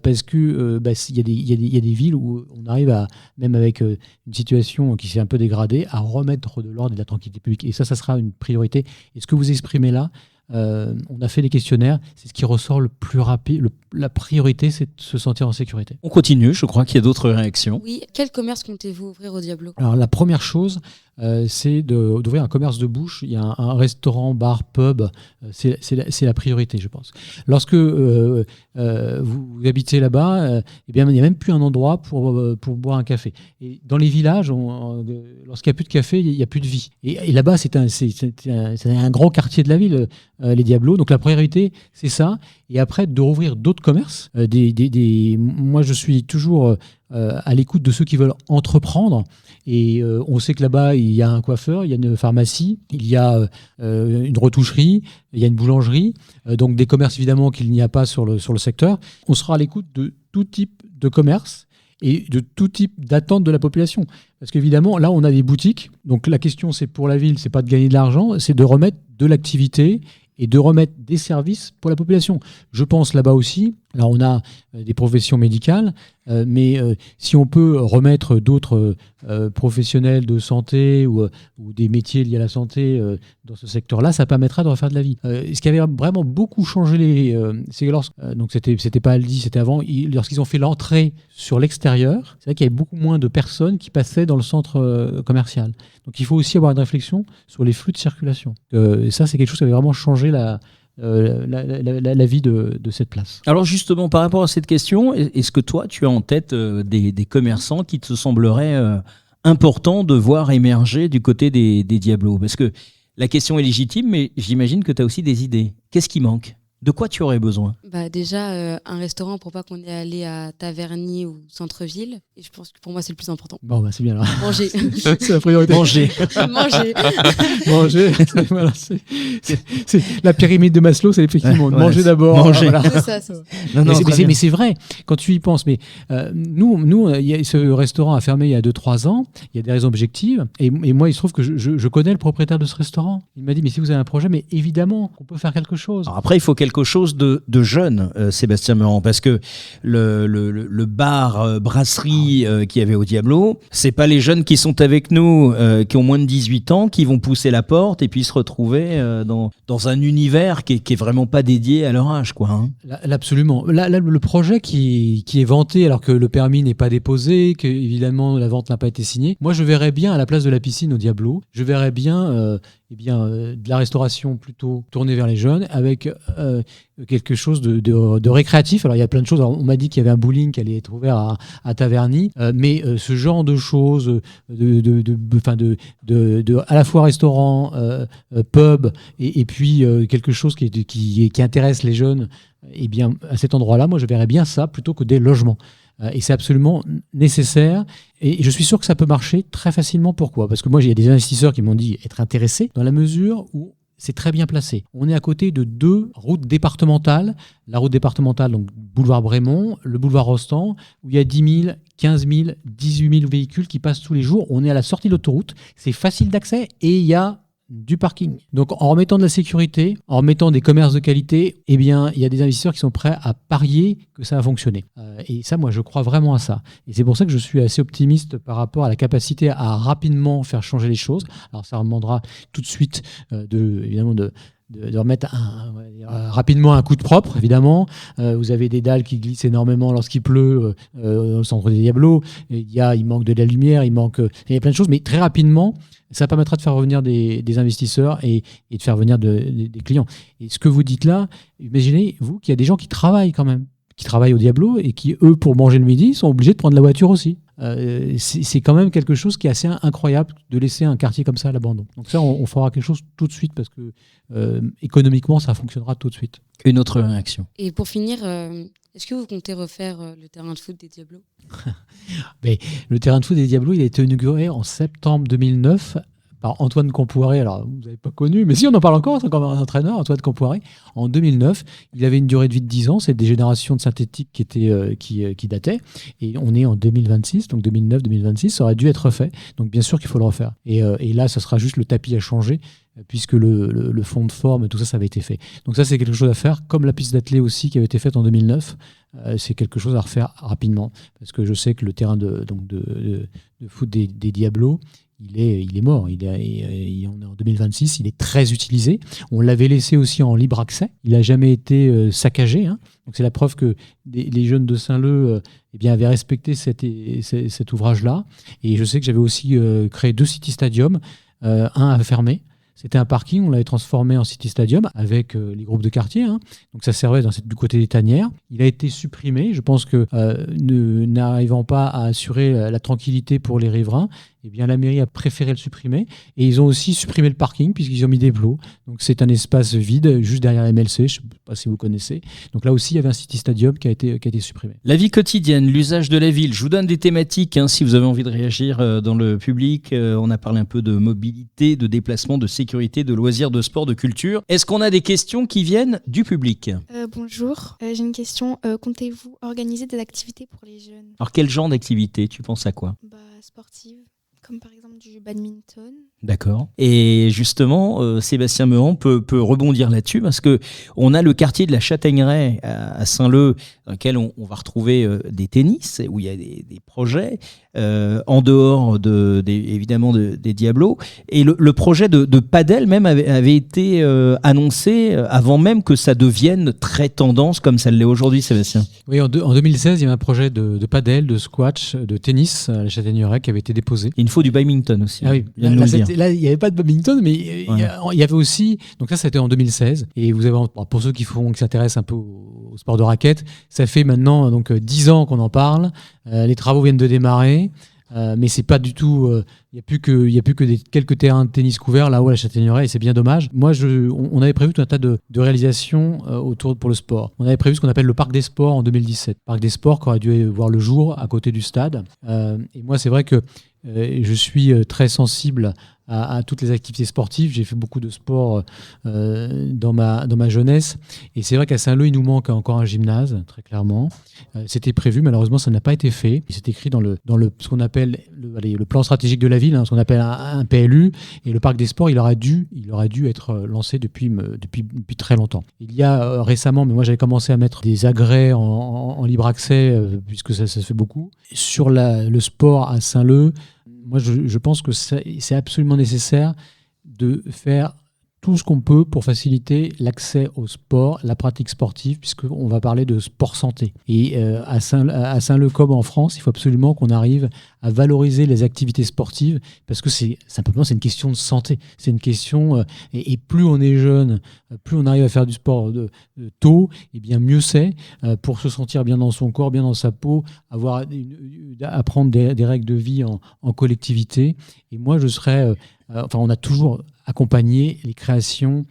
Parce que il y a des villes où on arrive même avec une situation qui s'est un peu dégradée, à remettre de l'ordre et de la tranquillité publique. Et ça sera une priorité. Et ce que vous exprimez là, on a fait des questionnaires, c'est ce qui ressort le plus rapide. La priorité, c'est de se sentir en sécurité. On continue, je crois qu'il y a d'autres réactions. Oui, quel commerce comptez-vous ouvrir au Diablos? Alors la première chose, c'est d'ouvrir un commerce de bouche. Il y a un restaurant, bar, pub, c'est la priorité, je pense. Lorsque vous habitez là-bas, eh bien, il n'y a même plus un endroit pour boire un café. Et dans les villages, lorsqu'il n'y a plus de café, il n'y a plus de vie. Et là-bas, c'est un grand quartier de la ville, les Diablos. Donc la priorité, c'est ça. Et après, de rouvrir d'autres commerces. Moi, je suis toujours à l'écoute de ceux qui veulent entreprendre. Et on sait que là-bas, il y a un coiffeur, il y a une pharmacie, il y a une retoucherie, il y a une boulangerie. Donc des commerces, évidemment, qu'il n'y a pas sur le secteur. On sera à l'écoute de tout type de commerce et de tout type d'attente de la population. Parce qu'évidemment, là, on a des boutiques. Donc la question, c'est pour la ville, c'est pas de gagner de l'argent, c'est de remettre de l'activité et de remettre des services pour la population. Je pense là-bas aussi, alors on a des professions médicales, Mais si on peut remettre d'autres professionnels de santé ou des métiers liés à la santé dans ce secteur-là, ça permettra de refaire de la vie. Ce qui avait vraiment beaucoup changé, c'est que donc c'était pas Aldi, c'était avant, lorsqu'ils ont fait l'entrée sur l'extérieur, c'est vrai qu'il y avait beaucoup moins de personnes qui passaient dans le centre commercial. Donc il faut aussi avoir une réflexion sur les flux de circulation. Et ça, c'est quelque chose qui avait vraiment changé la vie de cette place. Alors justement, par rapport à cette question, est-ce que toi, tu as en tête des commerçants qui te sembleraient importants de voir émerger du côté des Diablos? Parce que la question est légitime, mais j'imagine que tu as aussi des idées. Qu'est-ce qui manque? De quoi tu aurais besoin? Déjà, un restaurant pour pas qu'on ait à aller à Taverny ou centre-ville. Et je pense que pour moi, c'est le plus important. Bon, c'est bien là. Manger. C'est la priorité. Manger. Manger. Voilà, c'est la pyramide de Maslow, c'est effectivement manger d'abord. Manger. Voilà. C'est ça. Mais c'est vrai, quand tu y penses. Mais nous, ce restaurant a fermé il y a 2-3 ans. Il y a des raisons objectives. Et moi, il se trouve que je connais le propriétaire de ce restaurant. Il m'a dit, mais si vous avez un projet, mais évidemment qu'on peut faire quelque chose. Alors après, il faut quelque chose de jeune, Sébastien Meurant, parce que le bar brasserie qu'il y avait au Diablo, c'est pas les jeunes qui sont avec nous, qui ont moins de 18 ans, qui vont pousser la porte et puis se retrouver dans un univers qui est vraiment pas dédié à leur âge, quoi. Hein. Absolument. Là, le projet qui est vanté alors que le permis n'est pas déposé, que évidemment la vente n'a pas été signée, moi je verrais bien à la place de la piscine au Diablo, je verrais bien de la restauration plutôt tournée vers les jeunes avec quelque chose de récréatif. Alors il y a plein de choses. Alors, on m'a dit qu'il y avait un bowling qui allait être ouvert à Taverny, mais ce genre de choses, à la fois restaurant, pub, et puis quelque chose qui intéresse les jeunes, eh bien à cet endroit-là, moi je verrais bien ça plutôt que des logements. Et c'est absolument nécessaire. Et je suis sûr que ça peut marcher très facilement. Pourquoi ? Parce que moi, il y a des investisseurs qui m'ont dit être intéressés dans la mesure où c'est très bien placé. On est à côté de 2 routes départementales. La route départementale, donc boulevard Brémond, le boulevard Rostand, où il y a 10 000, 15 000, 18 000 véhicules qui passent tous les jours. On est à la sortie de l'autoroute. C'est facile d'accès et il y a du parking. Donc en remettant de la sécurité, en remettant des commerces de qualité, eh bien il y a des investisseurs qui sont prêts à parier que ça va fonctionner. Et ça, moi je crois vraiment à ça. Et c'est pour ça que je suis assez optimiste par rapport à la capacité à rapidement faire changer les choses. Alors ça demandera tout de suite évidemment de remettre rapidement un coup de propre, évidemment. Vous avez des dalles qui glissent énormément lorsqu'il pleut au centre des Diablos. Il manque de la lumière, il y a plein de choses, mais très rapidement, ça permettra de faire revenir des investisseurs et de faire venir des clients. Et ce que vous dites là, imaginez, vous, qu'il y a des gens qui travaillent quand même, qui travaillent au Diablo et qui, eux, pour manger le midi, sont obligés de prendre la voiture aussi. C'est quand même quelque chose qui est assez incroyable de laisser un quartier comme ça à l'abandon. Donc ça, on fera quelque chose tout de suite parce que économiquement, ça fonctionnera tout de suite. Une autre réaction. Et pour finir, est-ce que vous comptez refaire le terrain de foot des Diablos ? Mais le terrain de foot des Diablos, il a été inauguré en septembre 2009 par Antoine Compoiré. Alors, vous n'avez pas connu, mais si, on en parle encore, c'est encore un entraîneur, Antoine Compoiré. En 2009, il avait une durée de vie de 10 ans. C'est des générations de synthétiques qui dataient. Et on est en 2026, donc 2009-2026, ça aurait dû être refait. Donc, bien sûr qu'il faut le refaire. Et là, ce sera juste le tapis à changer, puisque le fond de forme, tout ça, ça avait été fait. Donc ça, c'est quelque chose à faire, comme la piste d'athlée aussi, qui avait été faite en 2009. C'est quelque chose à refaire rapidement, parce que je sais que le terrain de foot des Diablos, il est mort. On est en 2026, il est très utilisé. On l'avait laissé aussi en libre accès. Il n'a jamais été saccagé. Hein. Donc c'est la preuve que les jeunes de Saint-Leu avaient respecté cet ouvrage-là. Et je sais que j'avais aussi créé 2 City Stadium, un à fermer. C'était un parking, on l'avait transformé en City Stadium avec les groupes de quartier. Hein. Donc ça servait du côté des tanières. Il a été supprimé. Je pense que n'arrivant pas à assurer la tranquillité pour les riverains, eh bien la mairie a préféré le supprimer. Et ils ont aussi supprimé le parking puisqu'ils ont mis des plots. Donc c'est un espace vide juste derrière MLC. Je ne sais pas si vous connaissez. Donc là aussi, il y avait un City Stadium qui a été supprimé. La vie quotidienne, l'usage de la ville. Je vous donne des thématiques si vous avez envie de réagir dans le public. On a parlé un peu de mobilité, de déplacement, de sécurité, de loisirs, de sport, de culture. Est-ce qu'on a des questions qui viennent du public ? Bonjour, j'ai une question. Comptez-vous organiser des activités pour les jeunes ? Alors quel genre d'activité ? Tu penses à quoi ? Sportives, comme par exemple du badminton. D'accord. Et justement, Sébastien Meurant peut rebondir là-dessus parce que on a le quartier de la Châtaigneraie à Saint-Leu, dans lequel on va retrouver des tennis, où il y a des projets, en dehors évidemment des Diablos. Et le projet de padel même avait été annoncé avant même que ça devienne très tendance comme ça l'est aujourd'hui, Sébastien. Oui, en 2016, il y avait un projet de padel, de squash, de tennis à la Châtaigneraie qui avait été déposé. Il faut du badminton aussi. Ah oui, là, il n'y avait pas de badminton, mais il y avait aussi. Donc, ça c'était en 2016. Et vous avez, pour ceux qui s'intéressent un peu au sport de raquette, ça fait maintenant 10 ans qu'on en parle. Les travaux viennent de démarrer. Mais c'est pas du tout. Il y a plus que quelques terrains de tennis couverts là-haut à la Châtaigneraie et c'est bien dommage. Moi, on avait prévu tout un tas de réalisations pour le sport. On avait prévu ce qu'on appelle le parc des sports en 2017. Parc des sports qui aurait dû voir le jour à côté du stade. Et moi, c'est vrai que je suis très sensible à toutes les activités sportives. J'ai fait beaucoup de sport dans ma jeunesse. Et c'est vrai qu'à Saint-Leu, il nous manque encore un gymnase, très clairement. C'était prévu, malheureusement, ça n'a pas été fait. C'est écrit dans ce qu'on appelle le plan stratégique de la ville, ce qu'on appelle un PLU. Et le parc des sports, il aurait dû être lancé depuis très longtemps. Il y a récemment, mais moi j'avais commencé à mettre des agrès en libre accès, puisque ça se fait beaucoup. Sur le sport à Saint-Leu, moi, je pense que c'est absolument nécessaire de faire tout ce qu'on peut pour faciliter l'accès au sport, la pratique sportive, puisqu'on va parler de sport santé. Et à Saint-Leu comme en France, il faut absolument qu'on arrive à valoriser les activités sportives, parce que c'est une question de santé. C'est une question, et plus on est jeune, plus on arrive à faire du sport tôt, et bien mieux c'est, pour se sentir bien dans son corps, bien dans sa peau, apprendre des règles de vie en collectivité. Et moi, on a toujours accompagné les créations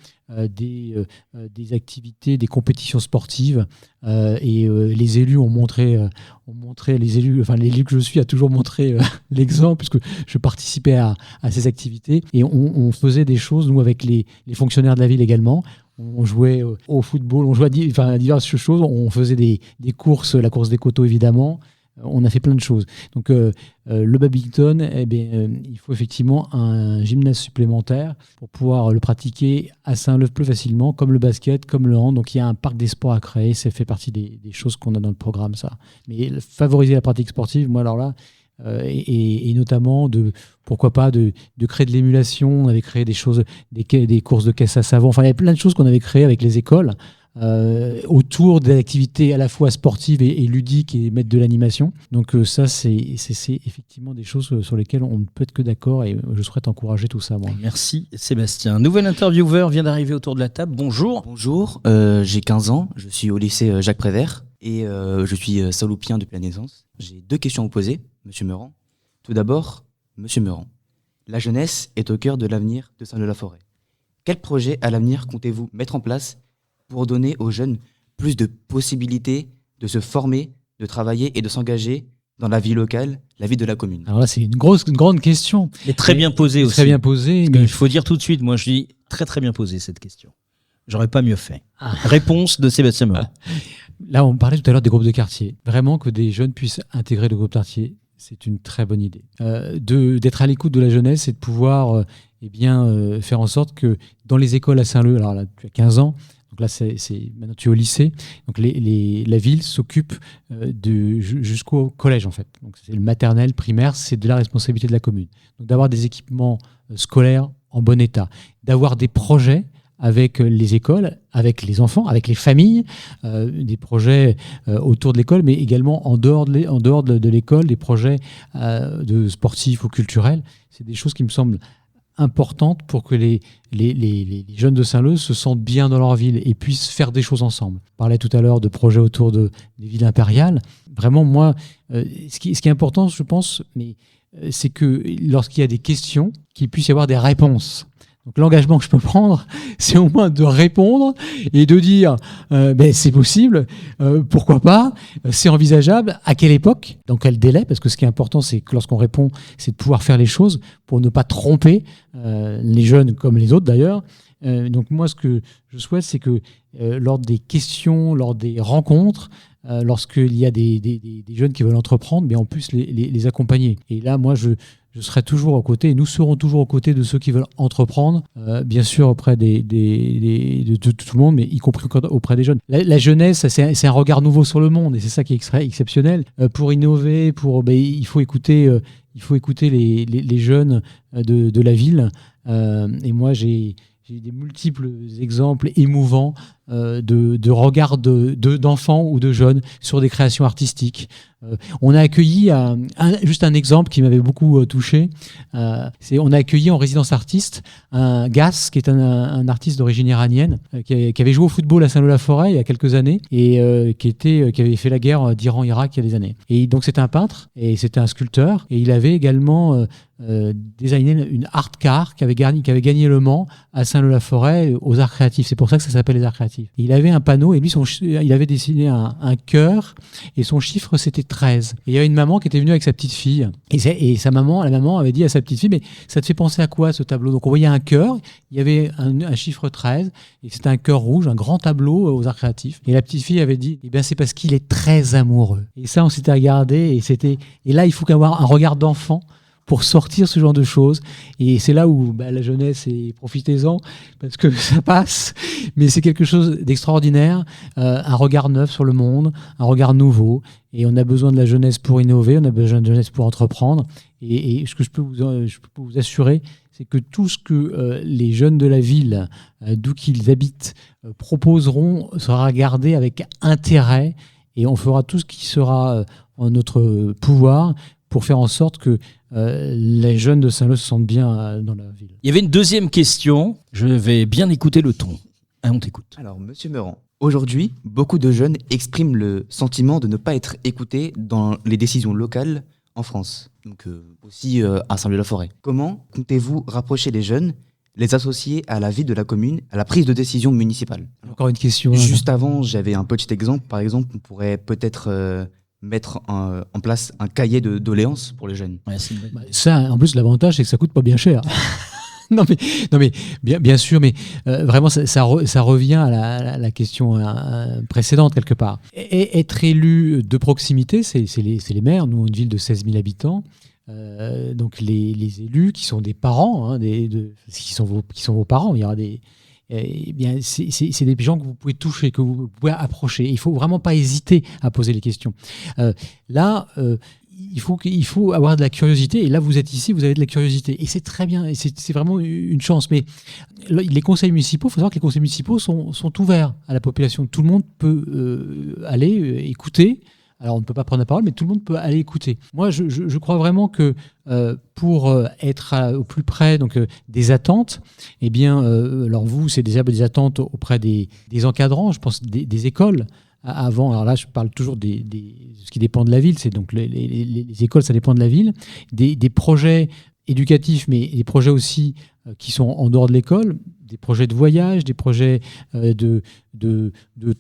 des activités, des compétitions sportives, et les élus ont montré l'élu que je suis a toujours montré l'exemple, puisque je participais à ces activités, et on faisait des choses, nous, avec les fonctionnaires de la ville également. On jouait au football, on jouait à diverses choses, on faisait des courses, la course des coteaux évidemment. On a fait plein de choses. Donc le badminton, il faut effectivement un gymnase supplémentaire pour pouvoir le pratiquer à Saint-Leu plus facilement, comme le basket, comme le hand. Donc il y a un parc des sports à créer, ça fait partie des choses qu'on a dans le programme, ça. Mais favoriser la pratique sportive, moi alors là, et notamment pourquoi pas de créer de l'émulation. On avait créé des choses, des courses de caisse à savon. Enfin, il y a plein de choses qu'on avait créées avec les écoles. Autour des activités à la fois sportives et ludiques et mettre de l'animation. Donc ça, c'est effectivement des choses sur lesquelles on ne peut être que d'accord, et je souhaite encourager tout ça, moi. Merci Sébastien. Un nouvel intervieweur vient d'arriver autour de la table. Bonjour. Bonjour, j'ai 15 ans, je suis au lycée Jacques Prévert et je suis saloupien depuis la naissance. J'ai 2 questions à vous poser, Monsieur Meurant. Tout d'abord, Monsieur Meurant, la jeunesse est au cœur de l'avenir de Saint-Leu-la-Forêt. Quel projet à l'avenir comptez-vous mettre en place pour donner aux jeunes plus de possibilités de se former, de travailler et de s'engager dans la vie locale, la vie de la commune? Alors là, c'est une grande question. Et très bien posée aussi. Très bien posée. Il faut dire tout de suite, moi je dis très bien posée cette question. J'aurais pas mieux fait. Réponse de Sébastien Meurant. Là, on parlait tout à l'heure des groupes de quartier. Vraiment que des jeunes puissent intégrer le groupe de quartier, c'est une très bonne idée. D'être à l'écoute de la jeunesse et de pouvoir faire en sorte que dans les écoles à Saint-Leu, alors là, tu as 15 ans, donc là, maintenant tu es au lycée. Donc la ville s'occupe jusqu'au collège, en fait. Donc c'est le maternel, primaire, c'est de la responsabilité de la commune. Donc d'avoir des équipements scolaires en bon état, d'avoir des projets avec les écoles, avec les enfants, avec les familles, des projets autour de l'école, mais également en dehors de l'école, des projets de sportifs ou culturels. C'est des choses qui me semblent importante pour que les jeunes de Saint-Leu se sentent bien dans leur ville et puissent faire des choses ensemble. On parlait tout à l'heure de projets autour des villes impériales. Vraiment, moi, ce qui est important, je pense, c'est que lorsqu'il y a des questions, qu'il puisse y avoir des réponses. Donc l'engagement que je peux prendre, c'est au moins de répondre et de dire c'est possible, pourquoi pas, c'est envisageable, à quelle époque, dans quel délai, parce que ce qui est important, c'est que lorsqu'on répond, c'est de pouvoir faire les choses pour ne pas tromper les jeunes comme les autres d'ailleurs. Donc moi, ce que je souhaite, c'est que lors des questions, lors des rencontres, lorsqu'il y a des jeunes qui veulent entreprendre, mais en plus les accompagner. Et là, moi, je serai toujours aux côtés, et nous serons toujours aux côtés de ceux qui veulent entreprendre, bien sûr auprès de tout le monde, mais y compris auprès des jeunes. La jeunesse, c'est un regard nouveau sur le monde, et c'est ça qui est exceptionnel. Pour innover, il faut écouter les jeunes de la ville. Et moi, j'ai des multiples exemples émouvants de regards d'enfants ou de jeunes sur des créations artistiques. On a accueilli, juste un exemple qui m'avait beaucoup touché, on a accueilli en résidence artiste un Gas, qui est un artiste d'origine iranienne, qui avait joué au football à Saint-Lô-la-Forêt il y a quelques années, et qui avait fait la guerre d'Iran-Irak il y a des années. Et donc c'était un peintre, et c'était un sculpteur, et il avait également designé une art car qui avait gagné Le Mans à Saint-Lô-la-Forêt aux arts créatifs. C'est pour ça que ça s'appelle les arts créatifs. Et il avait un panneau, et lui, il avait dessiné un cœur, et son chiffre, c'était 13. Et il y avait une maman qui était venue avec sa petite fille, et la maman avait dit à sa petite fille, mais ça te fait penser à quoi ce tableau? Donc on voyait un cœur, il y avait un chiffre 13, et c'était un cœur rouge, un grand tableau aux arts créatifs. Et la petite fille avait dit, eh bien c'est parce qu'il est très amoureux. Et ça, on s'était regardé, et là, il faut avoir un regard d'enfant pour sortir ce genre de choses. Et c'est là où la jeunesse, et profitez-en, parce que ça passe, mais c'est quelque chose d'extraordinaire, un regard neuf sur le monde, un regard nouveau, et on a besoin de la jeunesse pour innover, on a besoin de la jeunesse pour entreprendre, et ce que je peux vous assurer, c'est que tout ce que les jeunes de la ville, d'où qu'ils habitent, proposeront, sera regardé avec intérêt, et on fera tout ce qui sera en notre pouvoir pour faire en sorte que les jeunes de Saint-Lô se sentent bien dans la ville. Il y avait une deuxième question. Je vais bien écouter le ton. On t'écoute. Alors, Monsieur Meurant, aujourd'hui, beaucoup de jeunes expriment le sentiment de ne pas être écoutés dans les décisions locales en France, donc aussi à Saint-Lô-la-Forêt. Comment comptez-vous rapprocher les jeunes, les associer à la vie de la commune, à la prise de décision municipale? Encore une question. Juste avant, j'avais un petit exemple. Par exemple, on pourrait peut-être mettre en place un cahier de doléances pour les jeunes. Ouais, ça, en plus, l'avantage, c'est que ça coûte pas bien cher. non mais bien sûr, mais vraiment, ça revient à la question précédente, quelque part. Être élu de proximité, c'est les maires. Nous, on est une ville de 16 000 habitants. Donc les élus qui sont des parents, qui sont vos parents, il y aura des... Eh bien, c'est des gens que vous pouvez toucher, que vous pouvez approcher. Il faut vraiment pas hésiter à poser les questions. Il faut avoir de la curiosité. Et là, vous êtes ici, vous avez de la curiosité. Et c'est très bien. Et c'est vraiment une chance. Mais les conseils municipaux, il faut savoir que les conseils municipaux sont ouverts à la population. Tout le monde peut aller écouter. Alors, on ne peut pas prendre la parole, mais tout le monde peut aller écouter. Moi, je crois vraiment que pour être au plus près des attentes, eh bien, alors vous, c'est des attentes auprès des encadrants, je pense des écoles. Avant, alors là, je parle toujours de ce qui dépend de la ville, c'est donc les écoles, ça dépend de la ville. Des projets éducatifs, mais des projets aussi qui sont en dehors de l'école, des projets de voyage, des projets de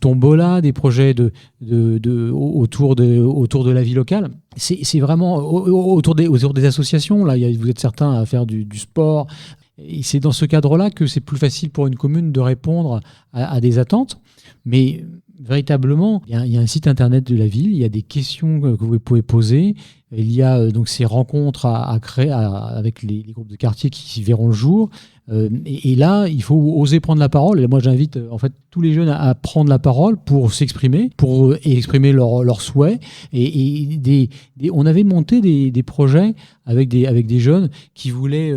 tombola, des projets autour de la vie locale. C'est vraiment autour des associations. Là, vous êtes certains à faire du sport. Et c'est dans ce cadre-là que c'est plus facile pour une commune de répondre à des attentes. Mais véritablement, il y a un site internet de la ville, il y a des questions que vous pouvez poser. Il y a donc ces rencontres à créer avec les groupes de quartier qui verront le jour. Et là, il faut oser prendre la parole. Et moi, j'invite en fait tous les jeunes à prendre la parole pour s'exprimer, pour exprimer leurs souhaits. On avait monté des projets avec des jeunes qui voulaient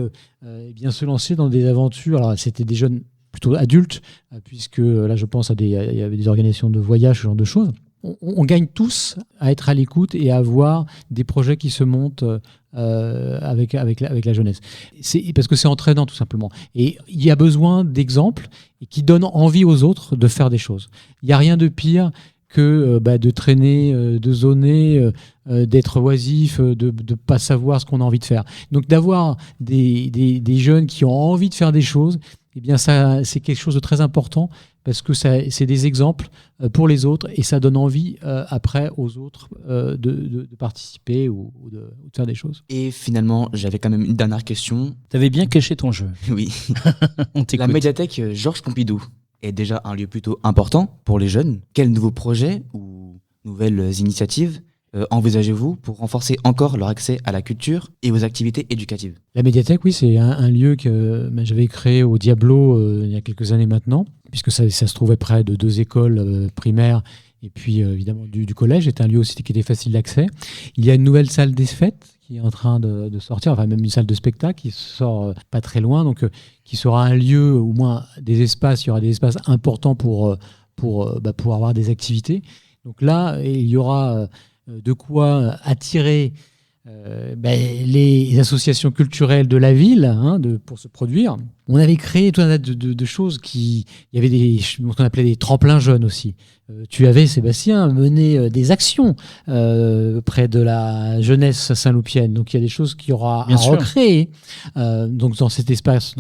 bien se lancer dans des aventures. Alors, c'était des jeunes plutôt adultes, puisque là, je pense il y avait des organisations de voyage, ce genre de choses. On gagne tous à être à l'écoute et à avoir des projets qui se montent avec la jeunesse. C'est parce que c'est entraînant, tout simplement. Et il y a besoin d'exemples qui donnent envie aux autres de faire des choses. Il n'y a rien de pire que de traîner, de zoner, d'être oisif, de ne pas savoir ce qu'on a envie de faire. Donc d'avoir des jeunes qui ont envie de faire des choses, eh bien ça, c'est quelque chose de très important parce que c'est des exemples pour les autres et ça donne envie après aux autres de participer ou de faire des choses. Et finalement, j'avais quand même une dernière question. T'avais bien caché ton jeu. Oui. On t'écoute. La médiathèque Georges Pompidou est déjà un lieu plutôt important pour les jeunes. Quel nouveau projet ou nouvelles initiatives envisagez-vous pour renforcer encore leur accès à la culture et aux activités éducatives? La médiathèque, oui, c'est un lieu que j'avais créé au Diablo il y a quelques années maintenant, puisque ça se trouvait près de 2 écoles primaires et puis évidemment du collège. C'était un lieu aussi qui était facile d'accès. Il y a une nouvelle salle des fêtes qui est en train de sortir, enfin même une salle de spectacle qui sort pas très loin, donc qui sera un lieu, au moins des espaces, il y aura des espaces importants pour avoir des activités. Donc là, il y aura de quoi attirer les associations culturelles de la ville pour se produire. On avait créé tout un tas de choses il y avait ce qu'on appelait des tremplins jeunes aussi. Tu avais, Sébastien, mené des actions près de la jeunesse saint-loupienne. Donc il y a des choses qu'il y aura à recréer donc dans cet espace,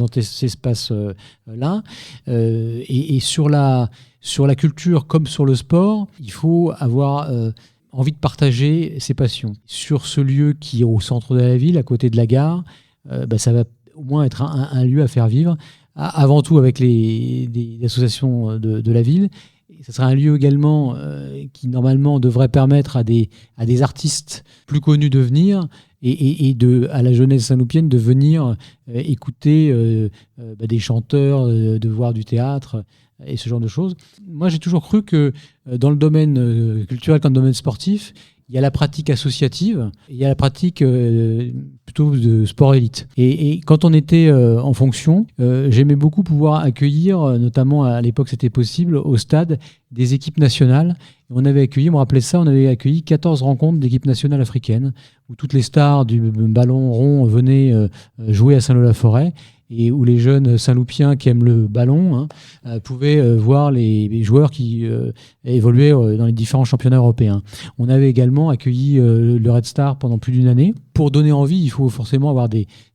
là. Et sur la culture comme sur le sport, il faut avoir envie de partager ses passions. Sur ce lieu qui est au centre de la ville, à côté de la gare, ça va au moins être un lieu à faire vivre, avant tout avec des associations de la ville. Et ça sera un lieu également qui normalement devrait permettre à des artistes plus connus de venir et à la jeunesse saint-loupienne de venir écouter des chanteurs, de voir du théâtre et ce genre de choses. Moi, j'ai toujours cru que dans le domaine culturel comme le domaine sportif, il y a la pratique associative, et il y a la pratique plutôt de sport élite. Et quand on était en fonction, j'aimais beaucoup pouvoir accueillir, notamment à l'époque c'était possible, au stade, des équipes nationales. Et on avait accueilli 14 rencontres d'équipes nationales africaines, où toutes les stars du ballon rond venaient jouer à Saint-Lô-la-Forêt, et où les jeunes Saint-Loupiens qui aiment le ballon pouvaient voir les joueurs qui évoluaient dans les différents championnats européens. On avait également accueilli le Red Star pendant plus d'1 année. Pour donner envie, il faut forcément avoir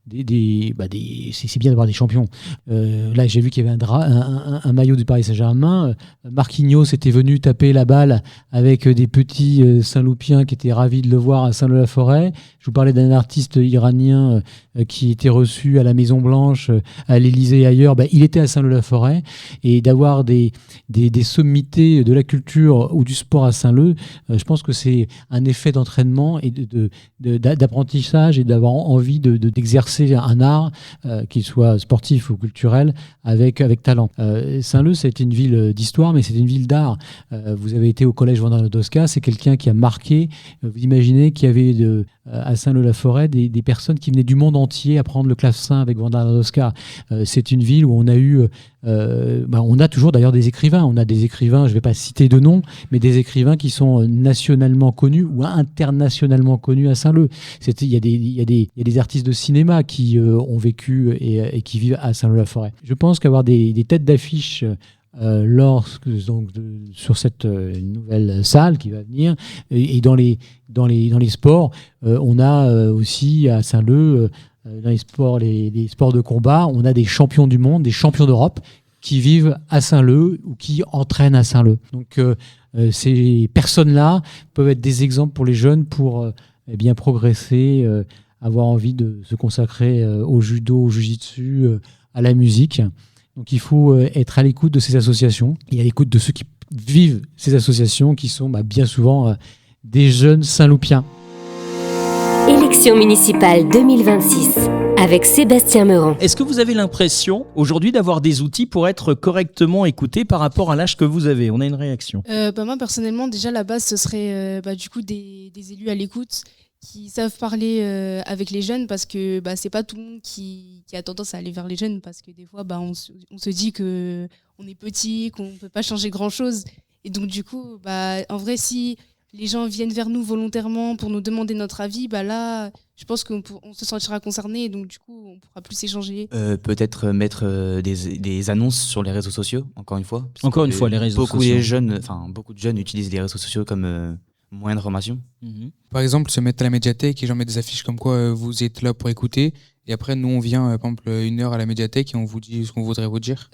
c'est bien d'avoir des champions. Là, j'ai vu qu'il y avait un maillot du Paris Saint-Germain. Marquinhos était venu taper la balle avec des petits Saint-Loupiens qui étaient ravis de le voir à Saint-Lô-la-Forêt. Je vous parlais d'un artiste iranien qui était reçu à la Maison-Blanche, à l'Élysée et ailleurs. Il était à Saint-Lô-la-Forêt. Et d'avoir des sommités de la culture ou du sport à Saint-Lô, je pense que c'est un effet d'entraînement et d'apprentissage et d'avoir envie d'exercer un art, qu'il soit sportif ou culturel, avec talent. Saint-Lô, c'était une ville d'histoire, mais c'est une ville d'art. Vous avez été au collège Vandana-Dosca, c'est quelqu'un qui a marqué. Vous imaginez qu'il y avait à Saint-Lô-la-Forêt des personnes qui venaient du monde entier apprendre le clavecin avec Vandana-Dosca. C'est une ville où on a eu on a toujours d'ailleurs des écrivains. On a des écrivains, je ne vais pas citer de noms, mais des écrivains qui sont nationalement connus ou internationalement connus à Saint-Lô. Il y a des artistes de cinéma qui ont vécu et qui vivent à Saint-Lô-la-Forêt. Je pense qu'avoir des têtes d'affiche sur cette nouvelle salle qui va venir et dans les sports, on a aussi à Saint-Lô dans les sports de combat, on a des champions du monde, des champions d'Europe qui vivent à Saint-Lô ou qui entraînent à Saint-Lô. Donc ces personnes-là peuvent être des exemples pour les jeunes pour bien progresser, avoir envie de se consacrer au judo, au jiu-jitsu, à la musique. Donc il faut être à l'écoute de ces associations et à l'écoute de ceux qui vivent ces associations qui sont bien souvent des jeunes Saint-Loupiens. Élections municipales 2026 avec Sébastien Meurant. Est-ce que vous avez l'impression aujourd'hui d'avoir des outils pour être correctement écouté par rapport à l'âge que vous avez? On a une réaction. Moi personnellement, déjà la base ce serait du coup des élus à l'écoute qui savent parler avec les jeunes, parce que c'est pas tout le monde qui a tendance à aller vers les jeunes, parce que des fois on se dit que on est petit, qu'on peut pas changer grand chose, et donc du coup en vrai si les gens viennent vers nous volontairement pour nous demander notre avis, là je pense qu'on se sentira concerné, et donc du coup on pourra plus échanger. Peut-être mettre des annonces sur les réseaux sociaux, encore une fois. Encore une fois, les réseaux sociaux. Beaucoup de jeunes utilisent les réseaux sociaux comme moyen de formation. Par exemple, se mettre à la médiathèque et j'en mets des affiches comme quoi vous êtes là pour écouter, et après nous on vient par exemple 1 heure à la médiathèque et on vous dit ce qu'on voudrait vous dire.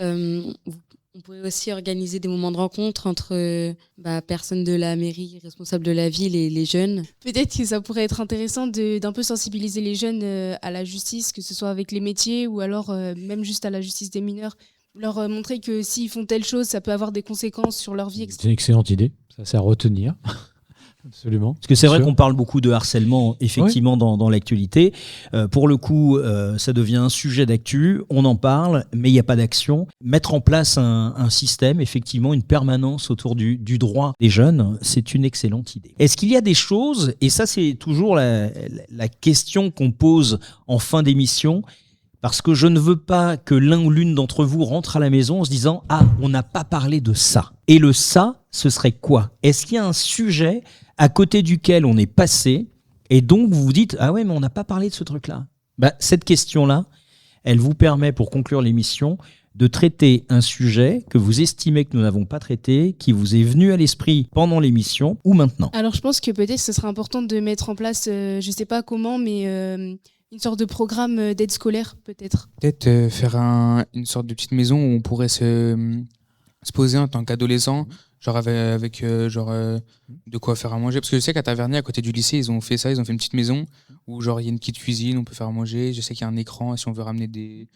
On pourrait aussi organiser des moments de rencontre entre personnes de la mairie, responsables de la ville et les jeunes. Peut-être que ça pourrait être intéressant d'un peu sensibiliser les jeunes à la justice, que ce soit avec les métiers ou alors même juste à la justice des mineurs. Leur montrer que s'ils font telle chose, ça peut avoir des conséquences sur leur vie, etc. C'est une excellente idée, ça c'est à retenir. Absolument. Parce que c'est vrai Sûr. qu'on parle beaucoup de harcèlement, effectivement, dans l'actualité. Pour le coup, ça devient un sujet d'actu, on en parle, mais il n'y a pas d'action. Mettre en place un système, effectivement, une permanence autour du droit des jeunes, c'est une excellente idée. Est-ce qu'il y a des choses, et ça c'est toujours la question qu'on pose en fin d'émission, parce que je ne veux pas que l'un ou l'une d'entre vous rentre à la maison en se disant « Ah, on n'a pas parlé de ça ». Et le « ça », ce serait quoi ? Est-ce qu'il y a un sujet à côté duquel on est passé et donc vous vous dites « Ah ouais, mais on n'a pas parlé de ce truc-là ». Cette question-là, elle vous permet, pour conclure l'émission, de traiter un sujet que vous estimez que nous n'avons pas traité, qui vous est venu à l'esprit pendant l'émission ou maintenant. Alors je pense que peut-être ce serait important de mettre en place, je ne sais pas comment, mais une sorte de programme d'aide scolaire peut-être. Peut-être faire une sorte de petite maison où on pourrait se poser en tant qu'adolescent, genre avec de quoi faire à manger. Parce que je sais qu'à Tavernier, à côté du lycée, ils ont fait ça, ils ont fait une petite maison où genre il y a une petite cuisine, on peut faire à manger. Je sais qu'il y a un écran si on veut ramener de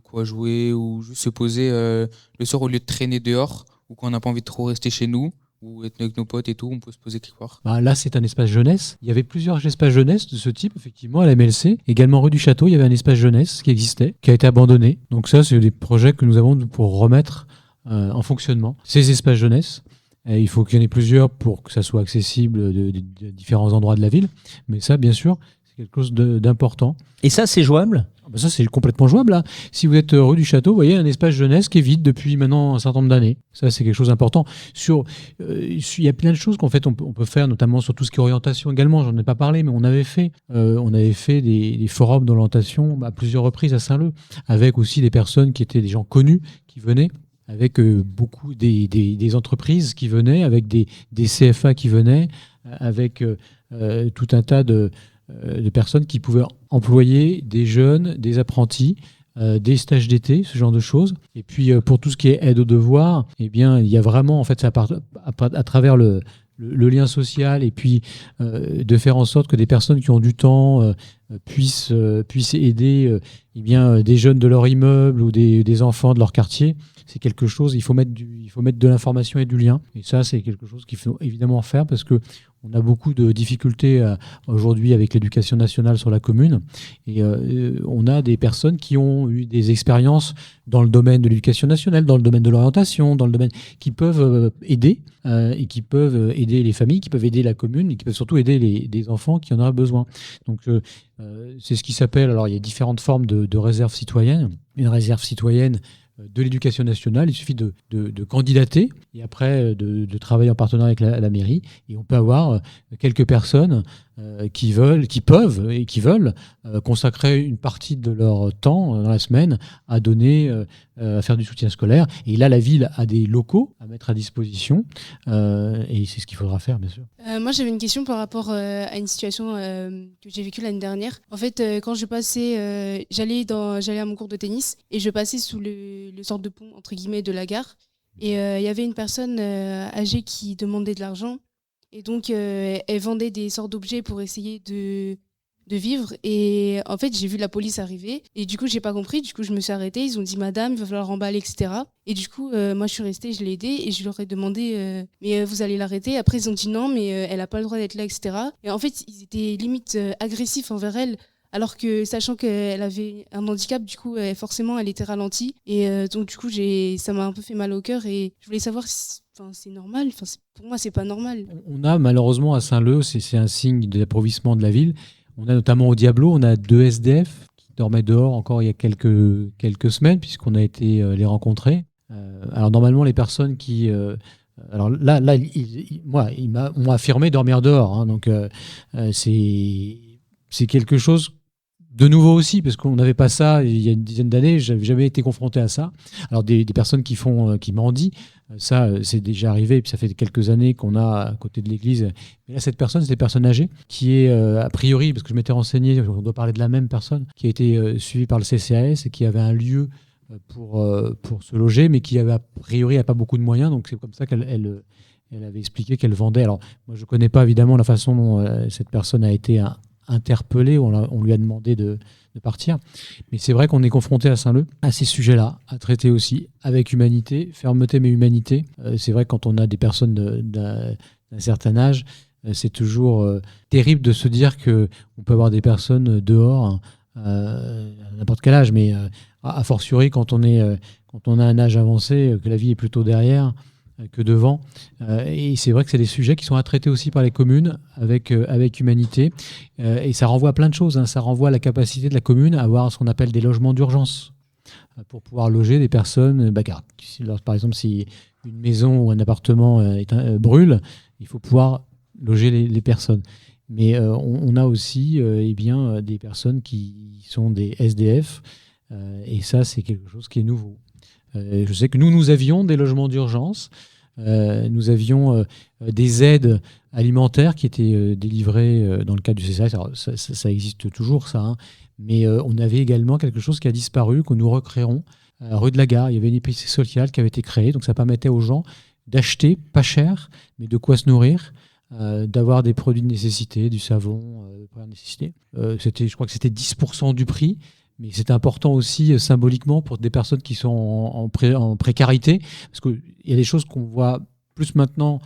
quoi jouer ou juste se poser le soir au lieu de traîner dehors ou quand on n'a pas envie de trop rester chez nous ou être avec nos potes et tout, on peut se poser quelque part. Là, c'est un espace jeunesse. Il y avait plusieurs espaces jeunesse de ce type, effectivement, à la MLC. Également, rue du Château, il y avait un espace jeunesse qui existait, qui a été abandonné. Donc ça, c'est des projets que nous avons pour remettre en fonctionnement. Ces espaces jeunesse, il faut qu'il y en ait plusieurs pour que ça soit accessible de différents endroits de la ville. Mais ça, bien sûr, c'est quelque chose d'important. Et ça, c'est jouable ? Ça, c'est complètement jouable. Là. Si vous êtes rue du Château, vous voyez un espace jeunesse qui est vide depuis maintenant un certain nombre d'années. Ça, c'est quelque chose d'important. Il y a plein de choses qu'on fait, on peut faire, notamment sur tout ce qui est orientation également. J'en ai pas parlé, mais on avait fait des forums d'orientation à plusieurs reprises à Saint-Leu, avec aussi des personnes qui étaient des gens connus qui venaient, avec beaucoup des entreprises qui venaient, avec des CFA qui venaient, avec tout un tas de personnes qui pouvaient employer des jeunes, des apprentis, des stages d'été, ce genre de choses. Et puis pour tout ce qui est aide aux devoirs, eh bien il y a vraiment en fait ça part à travers le lien social et puis de faire en sorte que des personnes qui ont du temps puissent aider des jeunes de leur immeuble ou des enfants de leur quartier. C'est quelque chose, il faut mettre de l'information et du lien. Et ça, c'est quelque chose qu'il faut évidemment faire parce que on a beaucoup de difficultés aujourd'hui avec l'éducation nationale sur la commune. Et on a des personnes qui ont eu des expériences dans le domaine de l'éducation nationale, dans le domaine de l'orientation, dans le domaine qui peuvent aider et qui peuvent aider les familles, qui peuvent aider la commune et qui peuvent surtout aider les enfants qui en auraient besoin. Donc c'est ce qui s'appelle, alors il y a différentes formes de réserve citoyenne. Une réserve citoyenne de l'éducation nationale, il suffit de candidater et après de travailler en partenariat avec la mairie et on peut avoir quelques personnes qui veulent consacrer une partie de leur temps dans la semaine à donner, à faire du soutien scolaire. Et là, la ville a des locaux à mettre à disposition et c'est ce qu'il faudra faire, bien sûr. Moi, j'avais une question par rapport à une situation que j'ai vécue l'année dernière. En fait, quand je passais, j'allais à mon cours de tennis et je passais sous le sorte de pont, entre guillemets, de la gare. Et il y avait une personne âgée qui demandait de l'argent. Et donc, elle vendait des sortes d'objets pour essayer de vivre. Et en fait, j'ai vu la police arriver. Et du coup, j'ai pas compris. Du coup, je me suis arrêtée. Ils ont dit, madame, il va falloir remballer, etc. Et du coup, moi, je suis restée, je l'ai aidée. Et je leur ai demandé, mais vous allez l'arrêter. Après, ils ont dit non, mais elle a pas le droit d'être là, etc. Et en fait, ils étaient limite agressifs envers elle. Alors que, sachant qu'elle avait un handicap, du coup, forcément, elle était ralentie. Et donc, du coup, ça m'a un peu fait mal au cœur. Et je voulais savoir si c'est normal. Pour moi, c'est pas normal. On a malheureusement à Saint-Leu, c'est un signe de l'appauvrissement de la ville. On a notamment au Diablo, on a 2 SDF qui dormaient dehors encore il y a quelques semaines, puisqu'on a été les rencontrer. Alors normalement, les personnes qui... alors là, on m'a affirmé dormir dehors. Hein, donc c'est quelque chose de nouveau aussi, parce qu'on n'avait pas ça il y a une dizaine d'années, j'avais jamais été confronté à ça. Alors des personnes qui mendient, ça c'est déjà arrivé, et puis ça fait quelques années qu'on a à côté de l'église. Mais là, cette personne, c'est une personne âgée, qui est a priori, parce que je m'étais renseigné, on doit parler de la même personne, qui a été suivie par le CCAS et qui avait un lieu pour se loger, mais qui avait a priori n'a pas beaucoup de moyens, donc c'est comme ça qu'elle avait expliqué qu'elle vendait. Alors moi, je connais pas évidemment la façon dont cette personne a été interpellé, on lui a demandé de partir. Mais c'est vrai qu'on est confronté à Saint-Leu à ces sujets-là, à traiter aussi avec humanité, fermeté mais humanité. C'est vrai que quand on a des personnes d'un certain âge, c'est toujours terrible de se dire qu'on peut avoir des personnes dehors à n'importe quel âge, mais a fortiori quand on a un âge avancé, que la vie est plutôt derrière que devant. Et c'est vrai que c'est des sujets qui sont à traiter aussi par les communes avec humanité. Et ça renvoie à plein de choses. Ça renvoie à la capacité de la commune à avoir ce qu'on appelle des logements d'urgence pour pouvoir loger des personnes. Par exemple, si une maison ou un appartement brûle, il faut pouvoir loger les personnes. Mais on a aussi des personnes qui sont des SDF. Et ça, c'est quelque chose qui est nouveau. Je sais que nous avions des logements d'urgence, nous avions des aides alimentaires qui étaient délivrées dans le cadre du CCAS. Alors, ça existe toujours, ça, mais on avait également quelque chose qui a disparu, que nous recréerons, rue de la Gare. Il y avait une épicerie sociale qui avait été créée, donc ça permettait aux gens d'acheter, pas cher, mais de quoi se nourrir, d'avoir des produits de nécessité, du savon, de première nécessité. Je crois que c'était 10% du prix. Mais c'est important aussi symboliquement pour des personnes qui sont en précarité, parce qu'il y a des choses qu'on voit plus maintenant.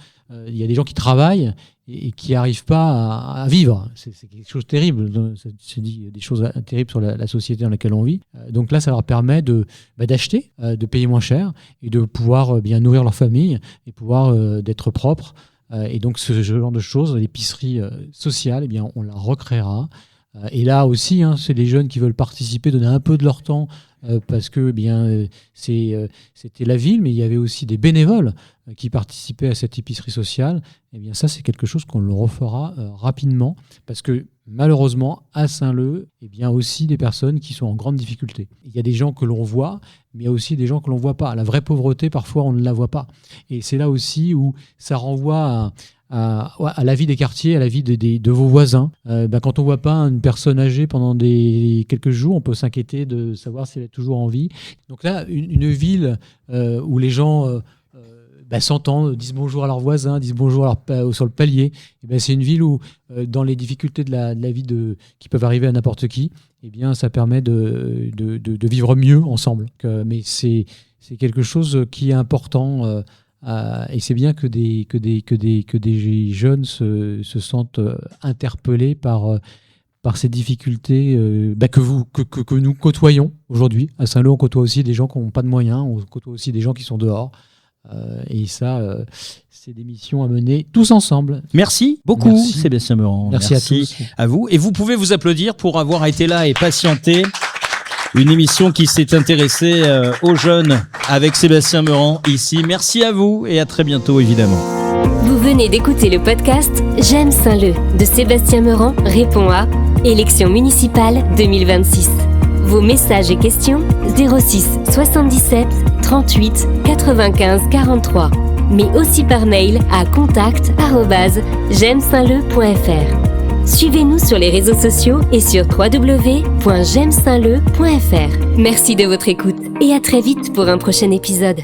Il y a des gens qui travaillent et qui n'arrivent pas à vivre. C'est quelque chose de terrible. C'est dit des choses terribles sur la société dans laquelle on vit. Donc là, ça leur permet d'acheter, de payer moins cher et de pouvoir bien nourrir leur famille et pouvoir d'être propre. Et donc ce genre de choses, l'épicerie sociale, eh bien, on la recréera. Et là aussi, c'est les jeunes qui veulent participer, donner un peu de leur temps, parce que c'était la ville, mais il y avait aussi des bénévoles qui participaient à cette épicerie sociale. Et bien ça, c'est quelque chose qu'on le refera rapidement, parce que malheureusement, à Saint-Leu, il y a aussi des personnes qui sont en grande difficulté. Il y a des gens que l'on voit, mais il y a aussi des gens que l'on ne voit pas. La vraie pauvreté, parfois, on ne la voit pas. Et c'est là aussi où ça renvoie à la vie des quartiers, à la vie de vos voisins. Quand on ne voit pas une personne âgée pendant quelques jours, on peut s'inquiéter de savoir si elle est toujours en vie. Donc là, une ville où les gens s'entendent, disent bonjour à leurs voisins, disent bonjour sur le palier, c'est une ville où, dans les difficultés de la vie qui peuvent arriver à n'importe qui, ça permet de vivre mieux ensemble. Mais c'est quelque chose qui est important. Et c'est bien que des jeunes se sentent interpellés par ces difficultés que nous côtoyons aujourd'hui. À Saint-Leu, on côtoie aussi des gens qui n'ont pas de moyens, on côtoie aussi des gens qui sont dehors. Et ça, c'est des missions à mener tous ensemble. Merci beaucoup, Sébastien Meurant. Merci à tous. À vous. Et vous pouvez vous applaudir pour avoir été là et patienter. Une émission qui s'est intéressée aux jeunes avec Sébastien Meurant ici. Merci à vous et à très bientôt, évidemment. Vous venez d'écouter le podcast J'aime Saint-Leu de Sébastien Meurant répond à élections municipales 2026. Vos messages et questions 06 77 38 95 43, mais aussi par mail à contact@j'aimesaintleu.fr. Suivez-nous sur les réseaux sociaux et sur www.j'aimesaintleu.fr. Merci de votre écoute et à très vite pour un prochain épisode.